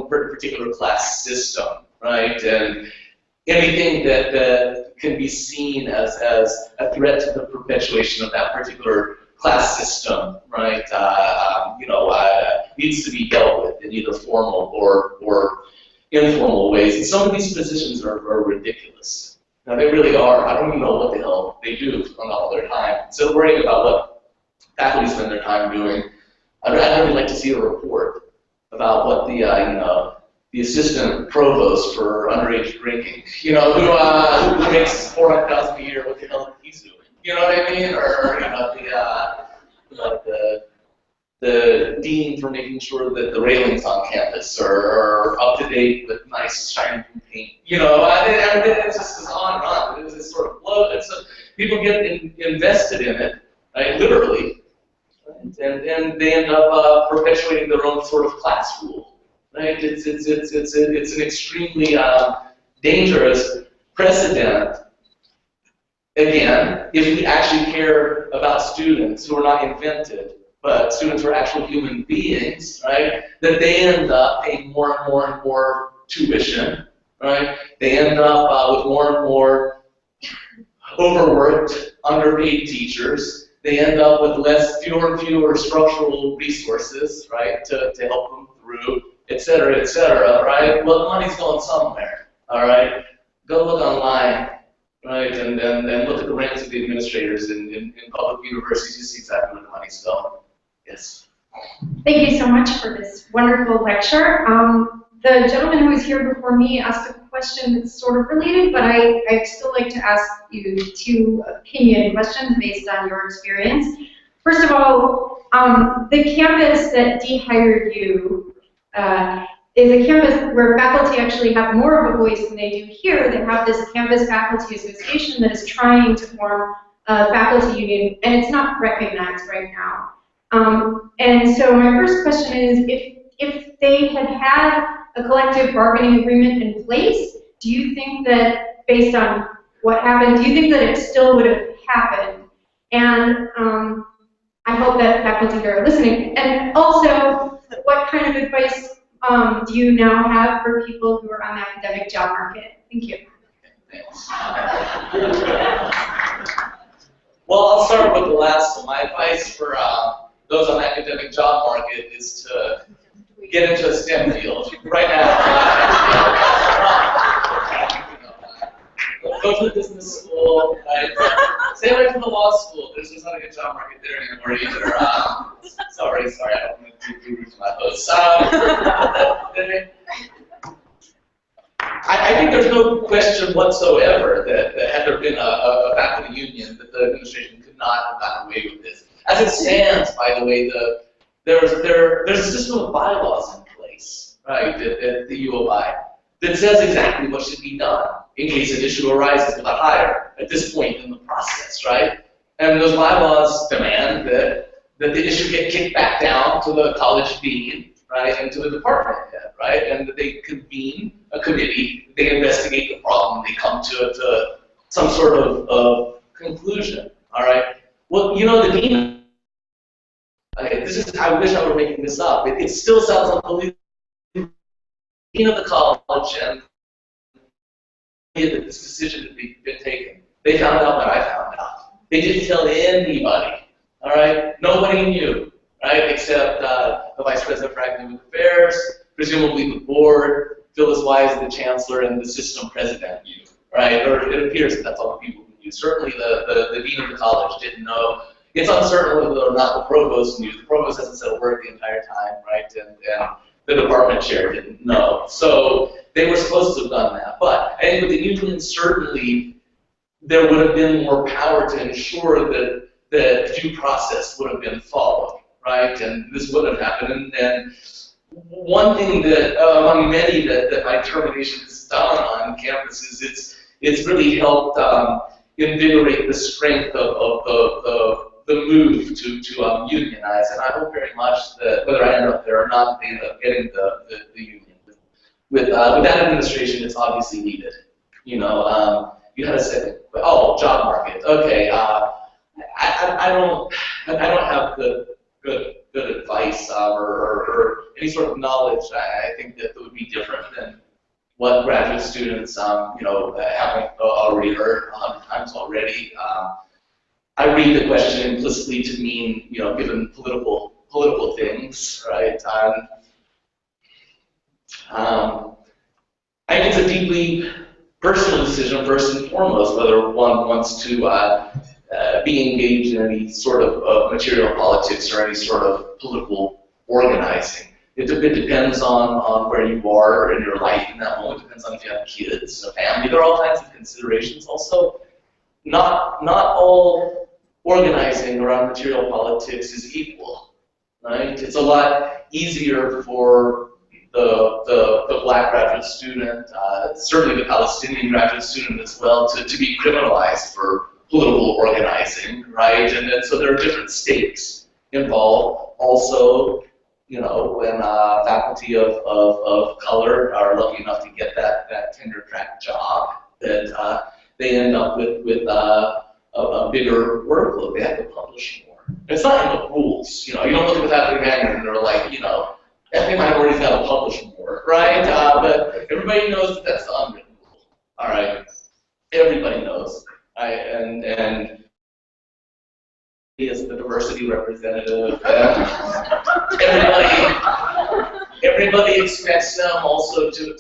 particular class system, right? And anything that can be seen as a threat to the perpetuation of that particular class system, right, needs to be dealt with in either formal or informal ways. And some of these positions are ridiculous. Now, they really are. I don't even know what the hell they do on all their time. Instead of worrying about what faculty spend their time doing, I'd really like to see a report about what the assistant provost for underage drinking, who makes $400,000 a year, what the hell he's doing? You know what I mean? Or the dean for making sure that the railings on campus are up to date with nice shiny paint. It just goes on and on. It's sort of flow. And so people get invested in it, right? Literally, right? And they end up perpetuating their own sort of class rule. Right? It's an extremely dangerous precedent. Again, if we actually care about students who are not invented, but students who are actual human beings, right? That they end up paying more and more and more tuition, right? They end up with more and more overworked, underpaid teachers. They end up with fewer and fewer structural resources, right, to help them through, et cetera, right? Well, the money's going somewhere, all right? Go look online, right, and look at the ranks of the administrators in public universities. You see exactly where the money's going. Yes. Thank you so much for this wonderful lecture. The gentleman who was here before me asked a question that's sort of related, but I'd still like to ask you two opinion questions based on your experience. First of all, the campus that dehired you is a campus where faculty actually have more of a voice than they do here. They have this campus faculty association that is trying to form a faculty union, and it's not recognized right now. And so my first question is, if they had a collective bargaining agreement in place, do you think that, based on what happened, do you think that it still would have happened? And I hope that faculty are listening. And also, what kind of advice do you now have for people who are on the academic job market? Thank you. Thanks. Well, I'll start with the last one. My advice for those on the academic job market is to get into a STEM field right now. Go to the business school, right? Stay away from the law school. There's just not a good job market there anymore either. Sorry, I don't want to be rude to my hosts. I think there's no question whatsoever that had there been a faculty union, that the administration could not have gotten away with this. As it stands, by the way, there's a system of bylaws in place, right, at the U of I that says exactly what should be done in case an issue arises with a hire at this point in the process, right? And those bylaws demand that the issue get kicked back down to the college dean, right, and to the department head, right, and that they convene a committee, they investigate the problem, they come to some sort of conclusion, all right? Well, you know, the dean, I wish I were making this up. It still sounds unbelievable. The dean of the college and that this decision had been taken. They found out what I found out. They didn't tell anybody, all right? Nobody knew, right, except the Vice President for Academic Affairs, presumably the board, Phyllis Wise, the Chancellor, and the system president knew, right? Or it appears that that's all the people who knew. Certainly the dean of the college didn't know. It's uncertain whether or not the provost knew. The provost hasn't said a word the entire time, right? And the department chair didn't know. So they were supposed to have done that. But I think with the union, certainly there would have been more power to ensure that the due process would have been followed, right? And this would have happened. And one thing that, among many that my termination has done on campus is it's really helped invigorate the strength of the move to unionize. And I hope very much that whether I end up there or not, they end up getting the union. With that administration, it's obviously needed. You know, you had a second. Oh, job market. Okay. I don't have good advice or any sort of knowledge. I think that would be different than what graduate students, you know, haven't already heard 100 times already. I read the question implicitly to mean, you know, given political things, right? I think it's a deeply personal decision, first and foremost, whether one wants to be engaged in any sort of material politics or any sort of political organizing. It depends on where you are in your life in that moment. It depends on if you have kids, a family. There are all kinds of considerations. Also, not all organizing around material politics is equal, right? It's a lot easier for the black graduate student, certainly the Palestinian graduate student as well, to be criminalized for political organizing, right? And so there are different stakes involved. Also, you know, when faculty of color are lucky enough to get that tenure track job, that they end up with a bigger workload. They have to publish more. It's not in the rules. You know, you don't look at the faculty manual and they're like, you know, ethnic minorities got to publish more, right? But everybody knows that that's the unwritten rule. All right, everybody knows. And he is the diversity representative. Everybody expects them also to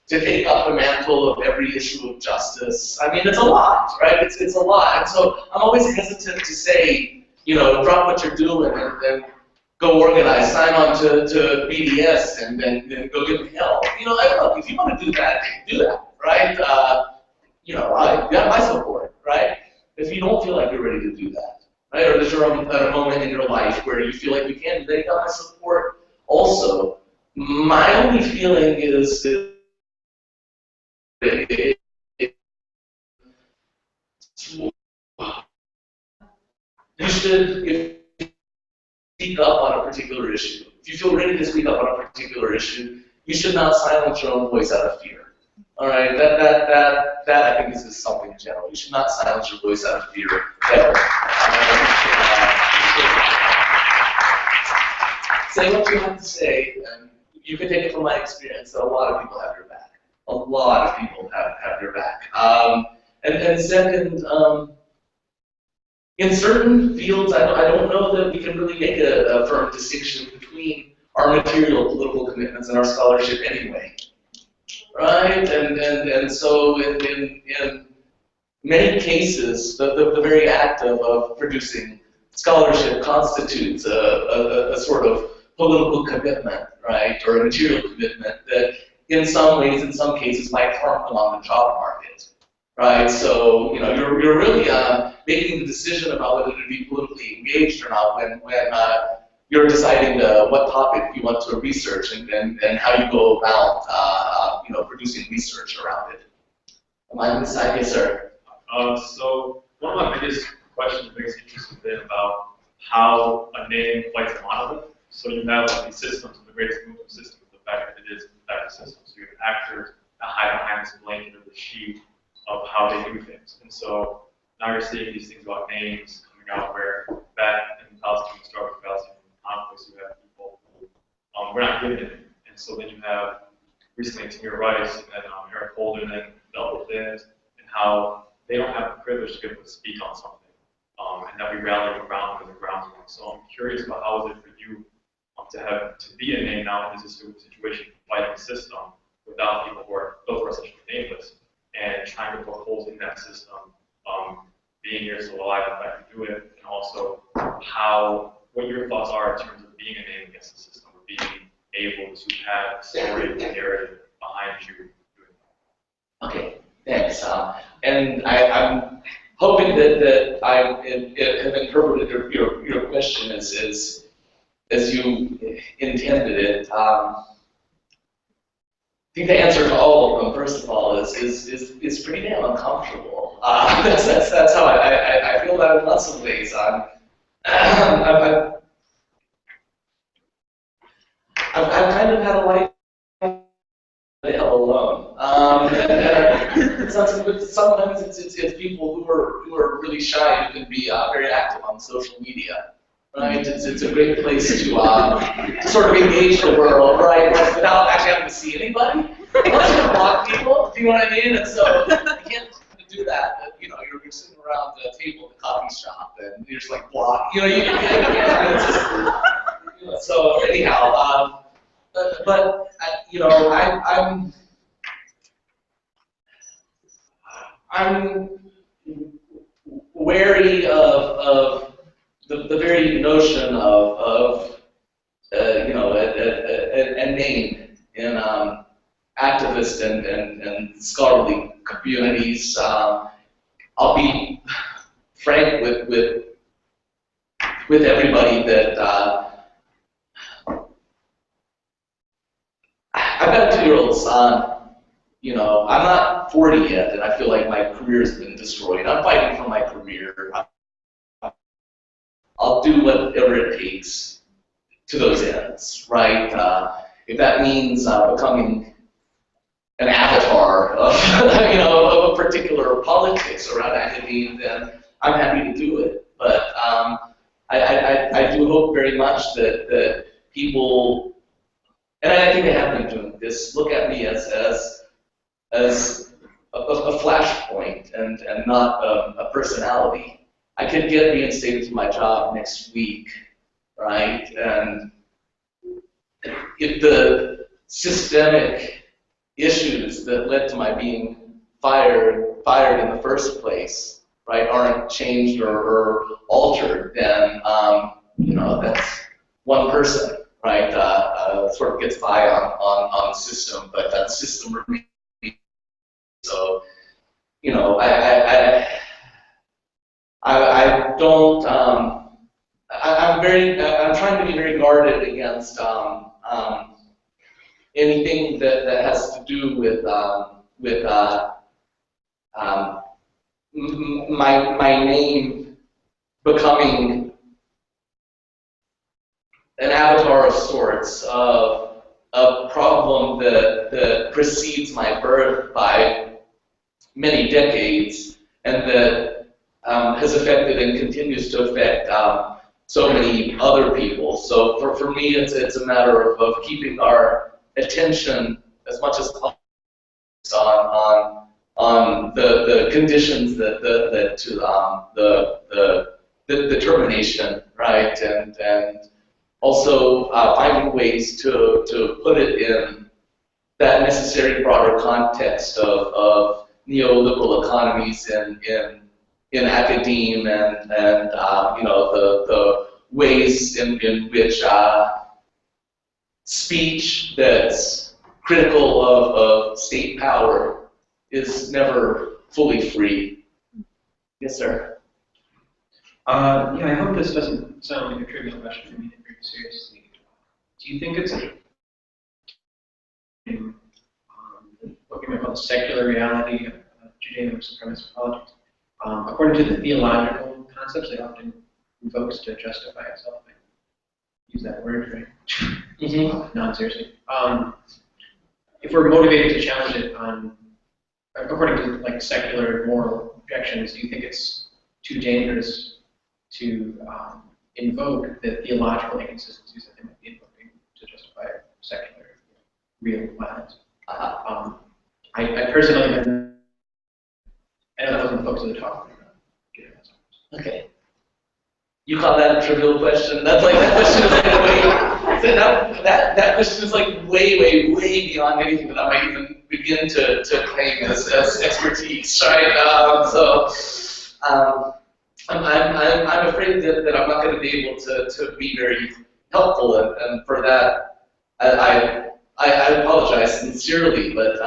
take up the mantle of every issue of justice. I mean, it's a lot, right? It's a lot. And so I'm always hesitant to say, you know, drop what you're doing and go organize, sign on to BDS, and then go give them help. You know, look, if you want to do that, right? You know, you have my support, right? If you don't feel like you're ready to do that, right? Or there's a moment in your life where you feel like you can, then you got my support also. My only feeling is you should speak up on a particular issue. If you feel ready to speak up on a particular issue, you should not silence your own voice out of fear. All right, that I think is just something in general. You should not silence your voice out of fear ever. Say what you have to say, and you can take it from my experience that a lot of people have your back. A lot of people have your back. And second, in certain fields, I don't know that we can really make a firm distinction between our material political commitments and our scholarship anyway, right? And so in many cases, the very act of producing scholarship constitutes a sort of political commitment, right, or a material commitment that in some ways, in some cases, might harm them on the job market, right? So, you're really making the decision about whether to be politically engaged or not when you're deciding what topic you want to research and how you go about, producing research around it. Am I on this side? Yes, sir. So one of my biggest questions, biggest issues has been about how a name fights a monolith. So you have these systems, and the greatest movement of systems, the fact that it is in fact a system. So you have actors that hide behind this blanket or the sheet of how they do things. And so now you're seeing these things about names coming out where back in Palestine, start with Palestinian conflicts, you have people who we're not given it. And so then you have recently Tamir Rice and Eric Holden and dealt with it, and how they don't have the privilege to be able to speak on something. And that we rally around when the ground's wrong. So I'm curious about how is it for you to be a name now in this situation, fighting the system without people who are essentially nameless, and trying to poke holes in that system, being here so alive in fact to do it, and also what your thoughts are in terms of being a name against the system, or being able to have a story and narrative behind you doing that. Okay, thanks. And I'm hoping that I have interpreted your question as you intended it. I think the answer to all of them, first of all, is pretty damn uncomfortable. That's how I feel that in lots of ways. I've kind of had a life the hell alone. Sometimes it's people who are really shy who can be very active on social media. Right? It's a great place to sort of engage the world, right? Without actually having to see anybody. Unless you can block people, do you know what I mean? And so you can't do that. You're sitting around the table at the coffee shop and you're just like block. You can't. So anyhow, but I'm wary of the very notion of a name in activist and scholarly communities. I'll be frank with everybody that I've got a 2-year-old son. I'm not 40 yet, and I feel like my career's been destroyed. I'm fighting for my career. I'll do whatever it takes to those ends, right? If that means becoming an avatar of, of a particular politics around academia, then I'm happy to do it. But I do hope very much that people, and I think they have been doing this, look at me as a flashpoint and not a personality. I could get reinstated to my job next week, right? And if the systemic issues that led to my being fired in the first place, right, aren't changed or altered, then that's one person, right? Sort of gets by on the system, but that system remains. So, I don't. I'm trying to be very guarded against anything that has to do with my name becoming an avatar of sorts of a problem that precedes my birth by many decades, and that has affected and continues to affect so many other people. So for me, it's a matter of keeping our attention as much as possible on the conditions that the determination, right, and also finding ways to put it in that necessary broader context of neoliberal economies in academia and you know, the ways in which speech that's critical of state power is never fully free. Yes, sir. Yeah, I hope this doesn't sound like a trivial question. I mean it very seriously. Do you think it's what we might call the secular reality of Judeo supremacist politics? According to the theological concepts, they often invokes to justify itself. I use that word, right? Not seriously. If we're motivated to challenge it on, according to like secular moral objections, do you think it's too dangerous to invoke the theological inconsistencies that they might be invoking to justify secular, real violence? I personally, I know that wasn't the focus of the talk. Okay. You call that a trivial question? That's like, that question is like that question is like way beyond anything that I might even begin to claim as expertise, right? I'm afraid that I'm not going to be able to be very helpful, and for that, I apologize sincerely, but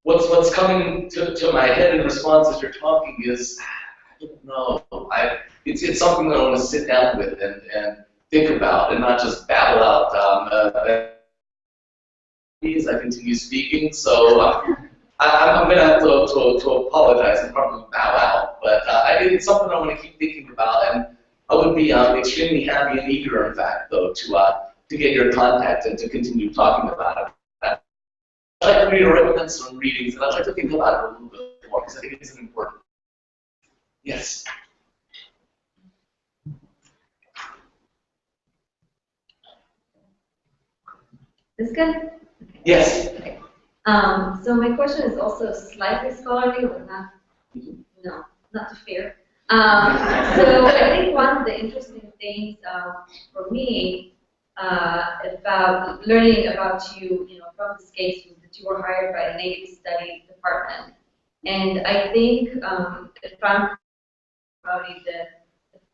what's coming to my head in response as you're talking is, I don't know, it's something that I want to sit down with and think about, and not just babble out as I continue speaking. So I'm going to have to apologize and probably bow out, but it's something I want to keep thinking about, and I would be extremely happy and eager, in fact, though, to get your contact and to continue talking about it. I'd like to read or recommend some readings, and I'd like to think about it a little bit more, because I think it's important. Yes? This good? Yes. Okay. So my question is also slightly scholarly, but not to fear. So I think one of the interesting things for me about learning about you, from this case was that you were hired by the Native Studies Department, and I think if I'm probably the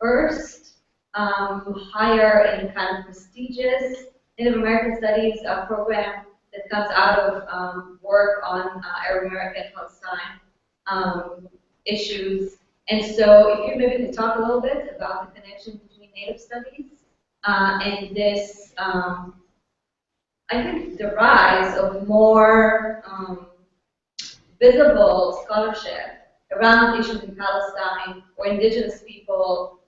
first hire in kind of prestigious Native American Studies program that comes out of work on Arab American Palestine issues. And so if you maybe could talk a little bit about the connection between Native Studies and this, I think, the rise of more visible scholarship around issues in Palestine or indigenous people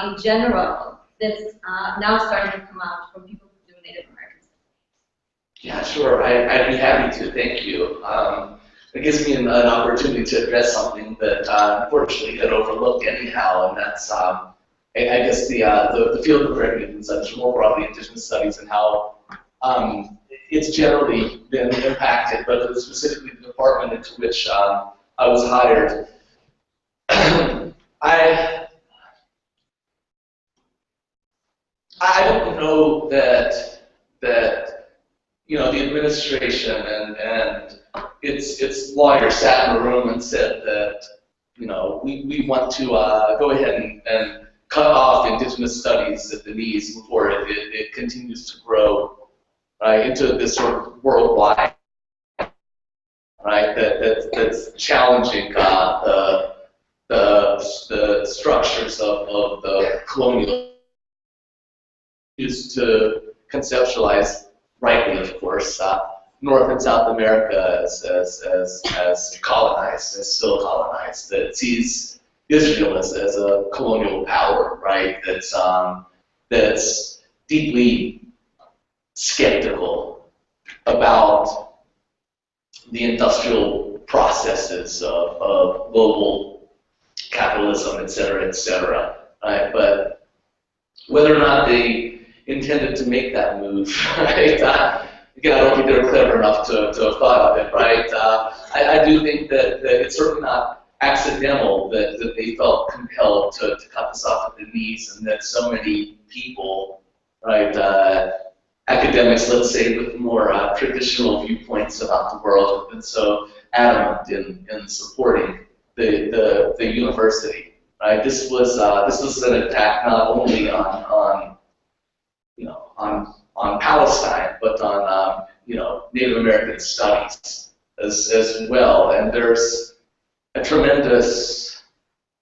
in general that's now starting to come out from people who do Native American studies. Yeah, sure. I'd be happy to. Thank you. It gives me an opportunity to address something that unfortunately had overlooked anyhow, and that's I guess the field of curriculum and such, more broadly Indigenous studies, and how it's generally been impacted, but specifically the department into which I was hired. I don't know that the administration and its lawyers sat in a room and said that we want to go ahead and cut off Indigenous studies at the knees before it continues to grow, right, into this sort of worldwide, right, that's challenging the structures of the colonial used to conceptualize, rightly of course, North and South America as colonized, as still colonized, that sees Israel as a colonial power, right, that's deeply skeptical about the industrial processes of global capitalism, et cetera, right? But whether or not they intended to make that move, right, again, I don't think they're clever enough to have thought of it, right? I do think that it's certainly not accidental that they felt compelled to cut this off at the knees, and that so many people, right, academics, let's say, with more traditional viewpoints about the world, have been so adamant in supporting the university, right? This was an attack not only on Palestine, but on Native American studies as well. And there's a tremendous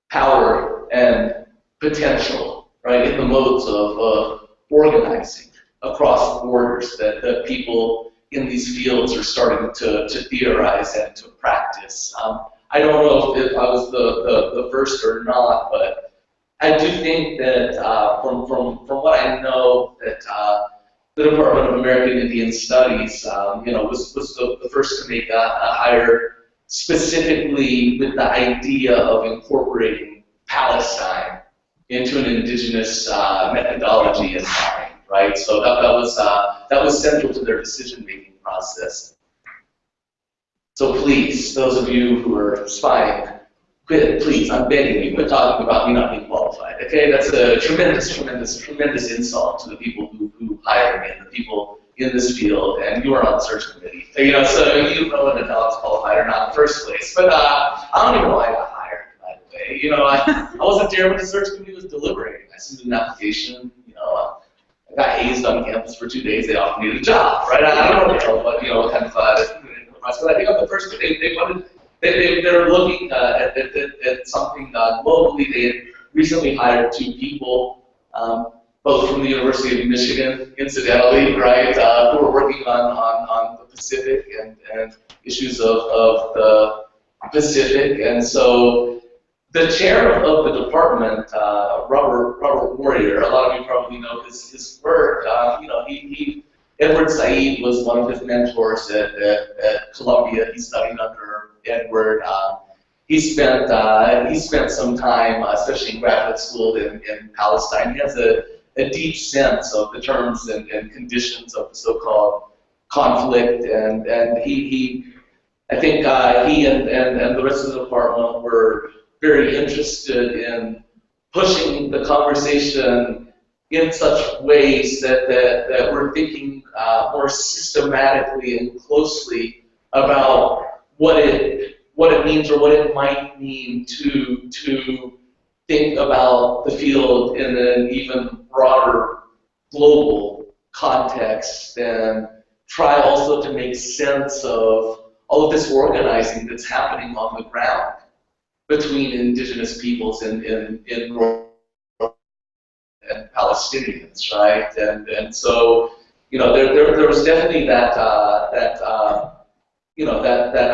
power and potential, right, in the modes of organizing across borders that people in these fields are starting to theorize and to practice. I don't know if I was the first or not, but I do think that from what I know, that the Department of American Indian Studies, was the first to make a hire specifically with the idea of incorporating Palestine into an indigenous methodology and mind, right? So that was central to their decision-making process. So please, those of you who are spying, quit, please, I'm begging you, quit talking about me not being qualified, okay? That's a tremendous, tremendous, tremendous insult to the people who hire me and the people in this field, and you are on the search committee. So you know whether or not I was qualified or not in the first place. But I don't even know why I got hired, by the way. I wasn't there when the search committee was deliberating. I submitted an application, I got hazed on campus for 2 days, they offered me the job, right? I don't know what kind of but I think on the first they're looking at something globally. They had recently hired 2 people, both from the University of Michigan, incidentally, right, who were working on the Pacific and issues of the Pacific. And so the chair of the department, Robert Warrior, a lot of you probably know his work. Edward Said was one of his mentors at Columbia. He studied under Edward. He spent some time, especially in graduate school in Palestine. He has a deep sense of the terms and conditions of the so-called conflict, and I think he and the rest of the department were very interested in pushing the conversation in such ways that we're thinking more systematically and closely about what it means, or what it might mean to think about the field in an even broader global context, and try also to make sense of all of this organizing that's happening on the ground between indigenous peoples in and Palestinians, right? And so, there was definitely that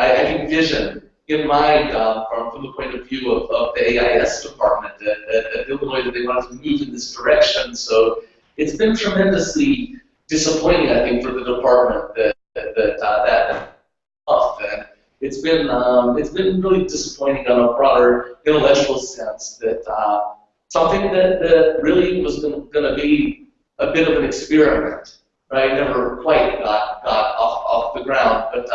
I think vision in mind from the point of view of the AIS department at Illinois, that they wanted to move in this direction. So it's been tremendously disappointing, I think, for the department that and it's been really disappointing on a broader intellectual sense that something that really was going to be a bit of an experiment, right? Never quite got off the ground, but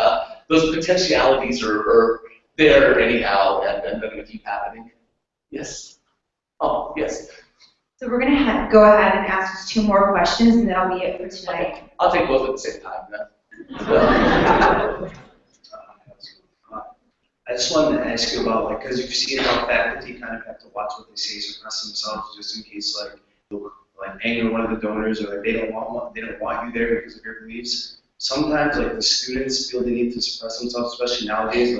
those potentialities are there anyhow, and they're going to keep happening. Yes. Oh, yes. So we're going to go ahead and ask us 2 more questions, and that'll be it for tonight. I'll take both at the same time then. I just wanted to ask you about, because you've seen how faculty kind of have to watch what they say, suppress themselves, just in case they'll anger one of the donors, or they don't want you there because of your beliefs. Sometimes the students feel the need to suppress themselves, especially nowadays,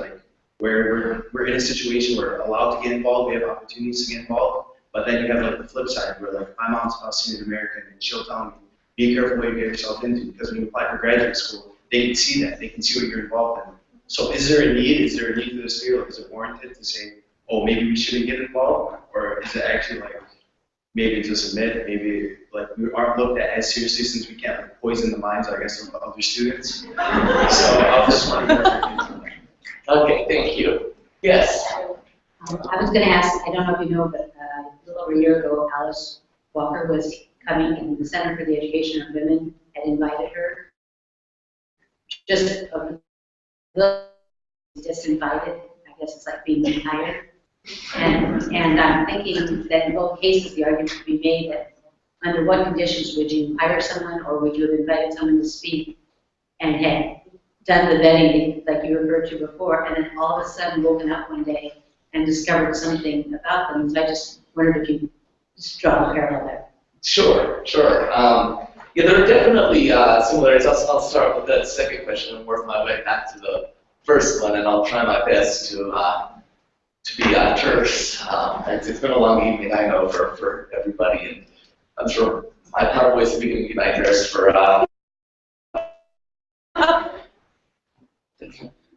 where we're in a situation where we're allowed to get involved, we have opportunities to get involved, but then you have the flip side where my mom's Palestinian American, and she'll tell me, be careful what you get yourself into, because when you apply for graduate school, they can see that, they can see what you're involved in. So is there a need for this field? Is it warranted to say, oh, maybe we shouldn't get involved? Or is it actually maybe just admit, maybe we aren't looked at as seriously, since we can't poison the minds, I guess, of other students? So I'll just wonder. Okay, thank you. Yes? I was going to ask, I don't know if you know, but a little over a year ago, Alice Walker was coming, and the Center for the Education of Women had invited her just disinvited. I guess it's like being hired. And I'm thinking that in both cases, the argument could be made that under what conditions would you hire someone, or would you have invited someone to speak and had done the vetting like you referred to before, and then all of a sudden woken up one day and discovered something about them. So I just wondered if you could just draw a parallel there. Sure. Yeah, there are definitely similarities. I'll start with that second question and work my way back to the first one, and I'll try my best to be terse. It's been a long evening, I know, for everybody, and I'm sure my power ways to be nightmares for.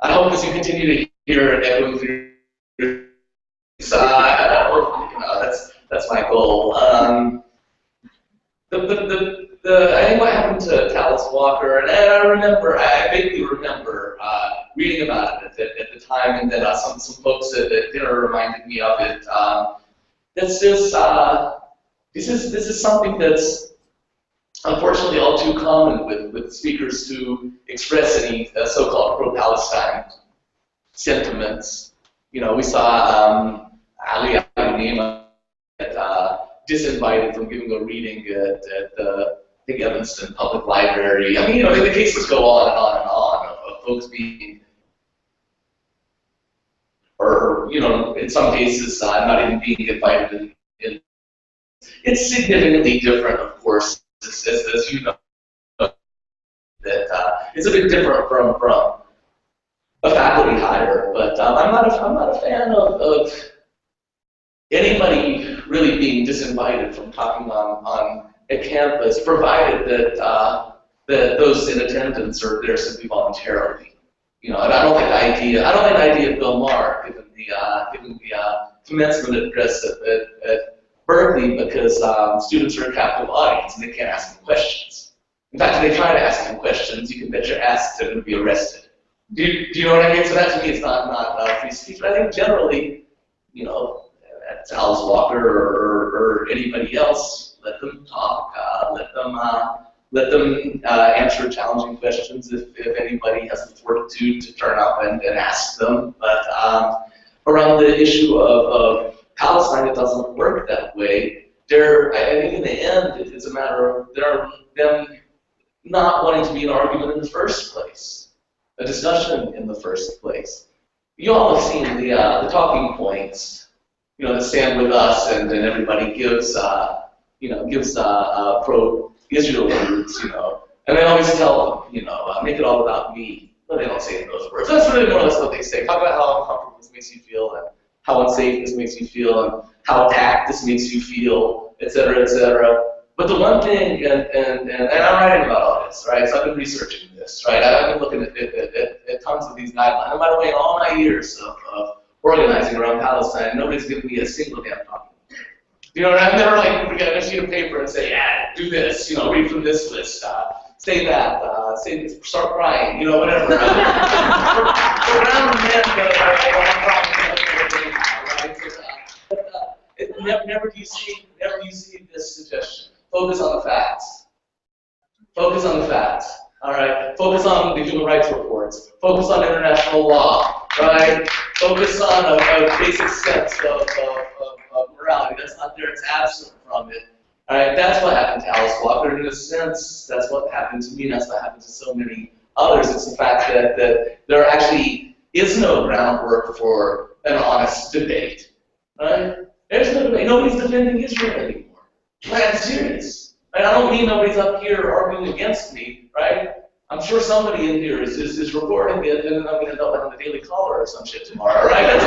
I hope as you continue to hear it echoing through your side, that's my goal. I think what happened to Tallis Walker, and I vaguely remember reading about it at the time, and then some folks at dinner reminded me of it. This is something that's unfortunately all too common with speakers who express any so-called pro-Palestine sentiments. You know, we saw Ali Abunimah disinvited from giving a reading at the I think Evanston Public Library. I mean, you know, the cases go on and on and on of folks being, or you know, in some cases not even being invited in. It's significantly different, of course, as you know, that it's a bit different from a faculty hire. But I'm not a fan of anybody really being disinvited from talking on a campus, provided that those in attendance are there simply voluntarily. You know, and I don't think the idea of Bill Maher, given the commencement address at Berkeley, because students are a captive audience and they can't ask them questions. In fact, if they try to ask them questions, you can bet your ass they're going to be arrested. Do you know what I mean? So that to me is not free speech. But I think generally, you know, Tallis Walker or anybody else, let them talk. Let them answer challenging questions if anybody has the fortitude to turn up and ask them. But around the issue of Palestine, it doesn't work that way. I think in the end, it's a matter of them not wanting to be an argument in the first place, a discussion in the first place. You all have seen the talking points, you know, that Stand With Us, and everybody gives pro-Israel words, you know, and they always tell them, you know, make it all about me. But they don't say it in those words. That's really more or less what they say. Talk about how uncomfortable this makes you feel, and how unsafe this makes you feel, and how attacked this makes you feel, et cetera, et cetera. But the one thing, and I'm writing about all this, right? So I've been researching this, right? I've been looking at tons of these guidelines. And by the way, in all my years of organizing around Palestine, nobody's given me a single damn copy. You know, I've never like get a sheet of paper and say, yeah, do this, you know, read from this list, say that, say this, start crying, you know, whatever. Around the men, never do you see this suggestion. Focus on the facts. Focus on the facts. All right. Focus on the human rights reports. Focus on international law. Right. Focus on a basic sense of morality. That's not there. It's absent from it. All right. That's what happened to Alice Walker. In a sense, that's what happened to me. And that's what happened to so many others. It's the fact that there actually is no groundwork for an honest debate. Right. There's no debate. Nobody's defending Israel anymore. Right? I'm serious. Right? I don't mean nobody's up here arguing against me, right? I'm sure somebody in here is recording it, and I'm going to end up on the Daily Caller or some shit tomorrow, right?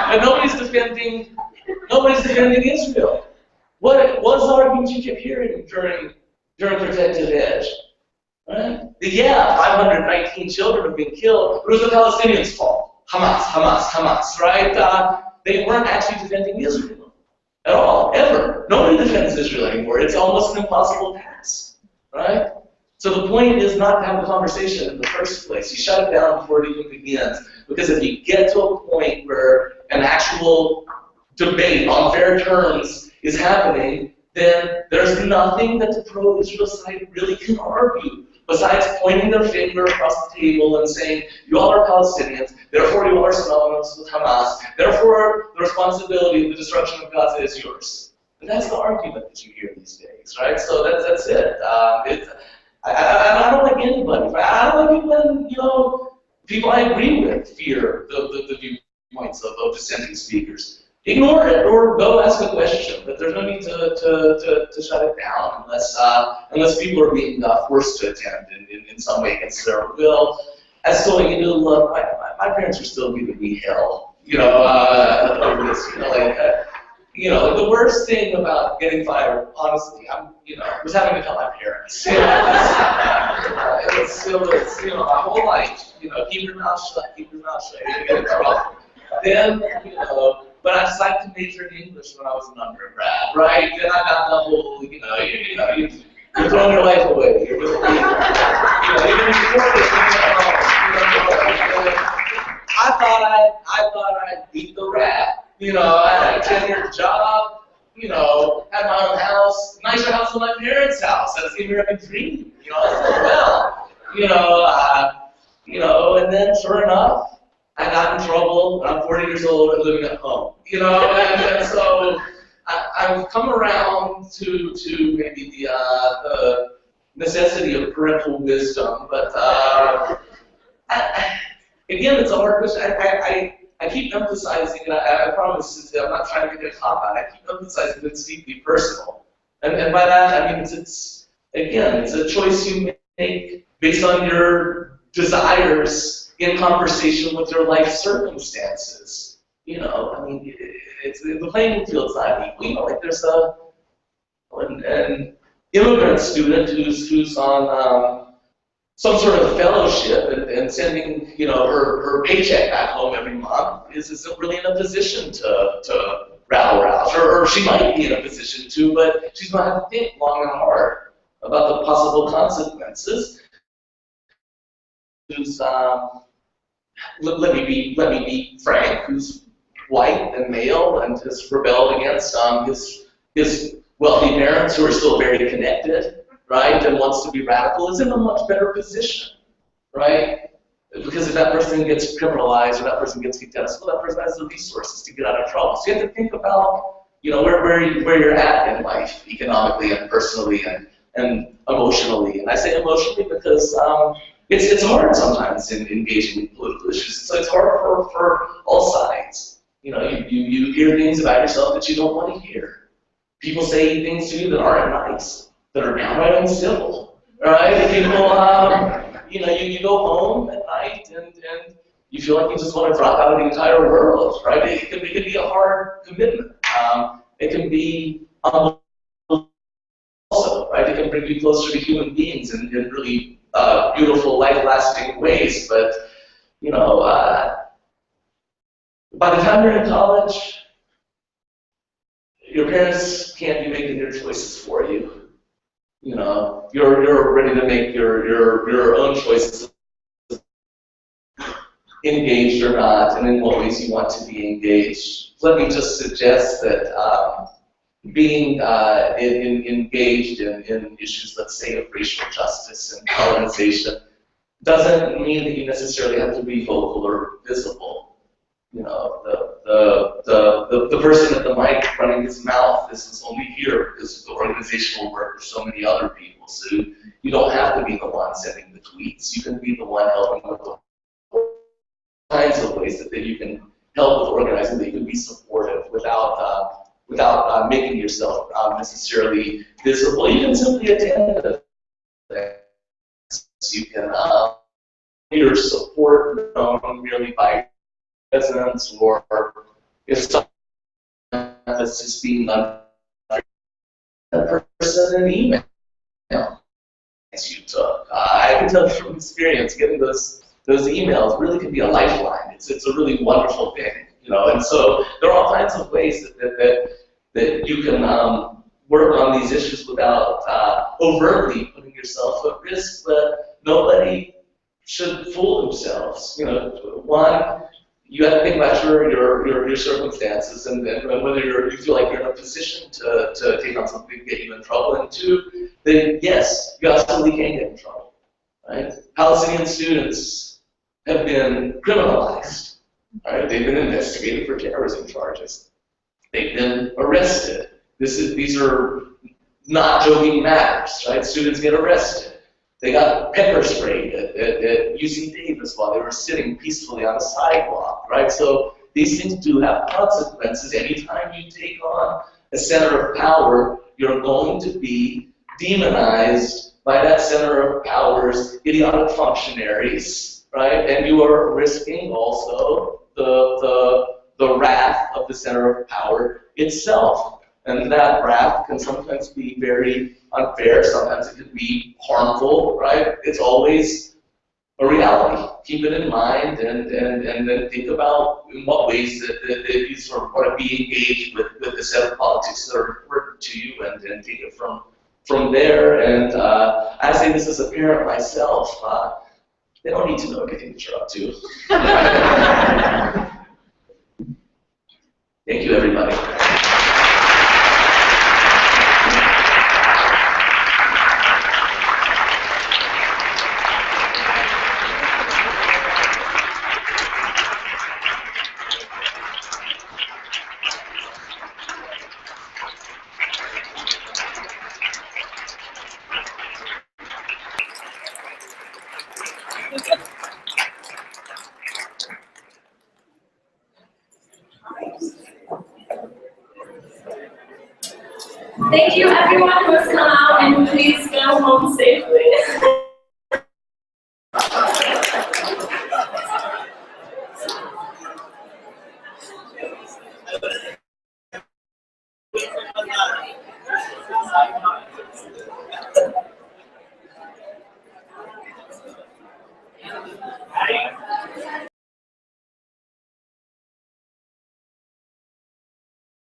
But nobody's defending Israel. What was the argument you kept hearing during Protective Edge? Right? 519 children have been killed. It was the Palestinians' fault. Hamas, right? They weren't actually defending Israel at all, ever. Nobody defends Israel anymore. It's almost an impossible task, right? So the point is not to have a conversation in the first place. You shut it down before it even begins. Because if you get to a point where an actual debate on fair terms is happening, then there's nothing that the pro-Israel side really can argue. besides pointing their finger across the table and saying, you all are Palestinians, therefore you all are synonymous with Hamas, therefore the responsibility of the destruction of Gaza is yours. And that's the argument that you hear these days, right? So that's it. I don't like anybody. I don't like it when, people I agree with fear the viewpoints of dissenting speakers. Ignore it or go ask a question, but there's no need to shut it down unless people are being forced to attend in some way against their will. As going into look, my parents are still giving me hell, over this, the worst thing about getting fired, honestly, was having to tell my parents. It's my whole life, keep your mouth shut, you're gonna get in trouble. Then, but I decided to major in English when I was an undergrad, right? Then I got the whole, you're throwing your life away. You're really, I thought I'd beat the rat. I had a 10-year job, had my own house, nicer house than my parents' house. That's the American dream, I did well, and then sure enough, I got in trouble. I'm 40 years old and living at home, and so I've come around to maybe the necessity of parental wisdom, but again, it's a hard question. I keep emphasizing, and I promise I'm not trying to get a cop out. I keep emphasizing that it's deeply personal, and by that I mean it's a choice you make based on your desires in conversation with your life circumstances. It's the playing field's not equal. Like there's an immigrant student who's on some sort of fellowship and sending her paycheck back home every month isn't really in a position to rattle rouse, or she might be in a position to, but she's going to have to think long and hard about the possible consequences. Who's let me be frank, who's white and male and has rebelled against his wealthy parents who are still very connected, right, and wants to be radical, is in a much better position, right? Because if that person gets criminalized or that person gets kicked out of school, that person has the resources to get out of trouble. So you have to think about, where you're at in life, economically and personally and emotionally. And I say emotionally because it's hard sometimes in engaging in political issues. So it's hard for all sides. You hear things about yourself that you don't want to hear. People say things to you that aren't nice, that are downright uncivil, right? People, you go home at night and you feel like you just want to drop out of the entire world, right? It can be a hard commitment. It can be also, right? It can bring you closer to human beings in really beautiful, life-lasting ways. But, by the time you're in college, your parents can't be making your choices for you. You're ready to make your own choices, engaged or not, and in what ways you want to be engaged. Let me just suggest that being engaged in issues, let's say, of racial justice and colonization, doesn't mean that you necessarily have to be vocal or visible. The person at the mic running his mouth is only here because of the organizational work of so many other people. So you don't have to be the one sending the tweets. You can be the one helping with all kinds of ways that you can help with organizing, that you can be supportive without making yourself necessarily visible. You can simply attend things. You can your support known merely by presence, or if someone is just being done, that person an email you took. I can tell from experience, getting those emails really can be a lifeline. It's a really wonderful thing, And so there are all kinds of ways that you can work on these issues without overtly putting yourself at risk. But nobody should fool themselves. One, you have to think about your circumstances and whether you feel like you're in a position to take on something to get you in trouble. And two, then yes, you absolutely can get in trouble. right? Palestinian students have been criminalized, right? They've been investigated for terrorism charges. They've been arrested. These are not joking matters, right? Students get arrested. They got pepper sprayed at UC Davis while they were sitting peacefully on the sidewalk, right? So these things do have consequences. Anytime you take on a center of power, you're going to be demonized by that center of power's idiotic functionaries, right? And you are risking also the wrath of the center of power itself. And that wrath can sometimes be very unfair, sometimes it can be harmful, right? It's always a reality. Keep it in mind and then think about in what ways that you sort of want to be engaged with the set of politics that are important to you and take it from there. And I say this as a parent myself, they don't need to know everything that you're up to. Thank you, everybody. Thank you everyone who has come out, and please go home safely.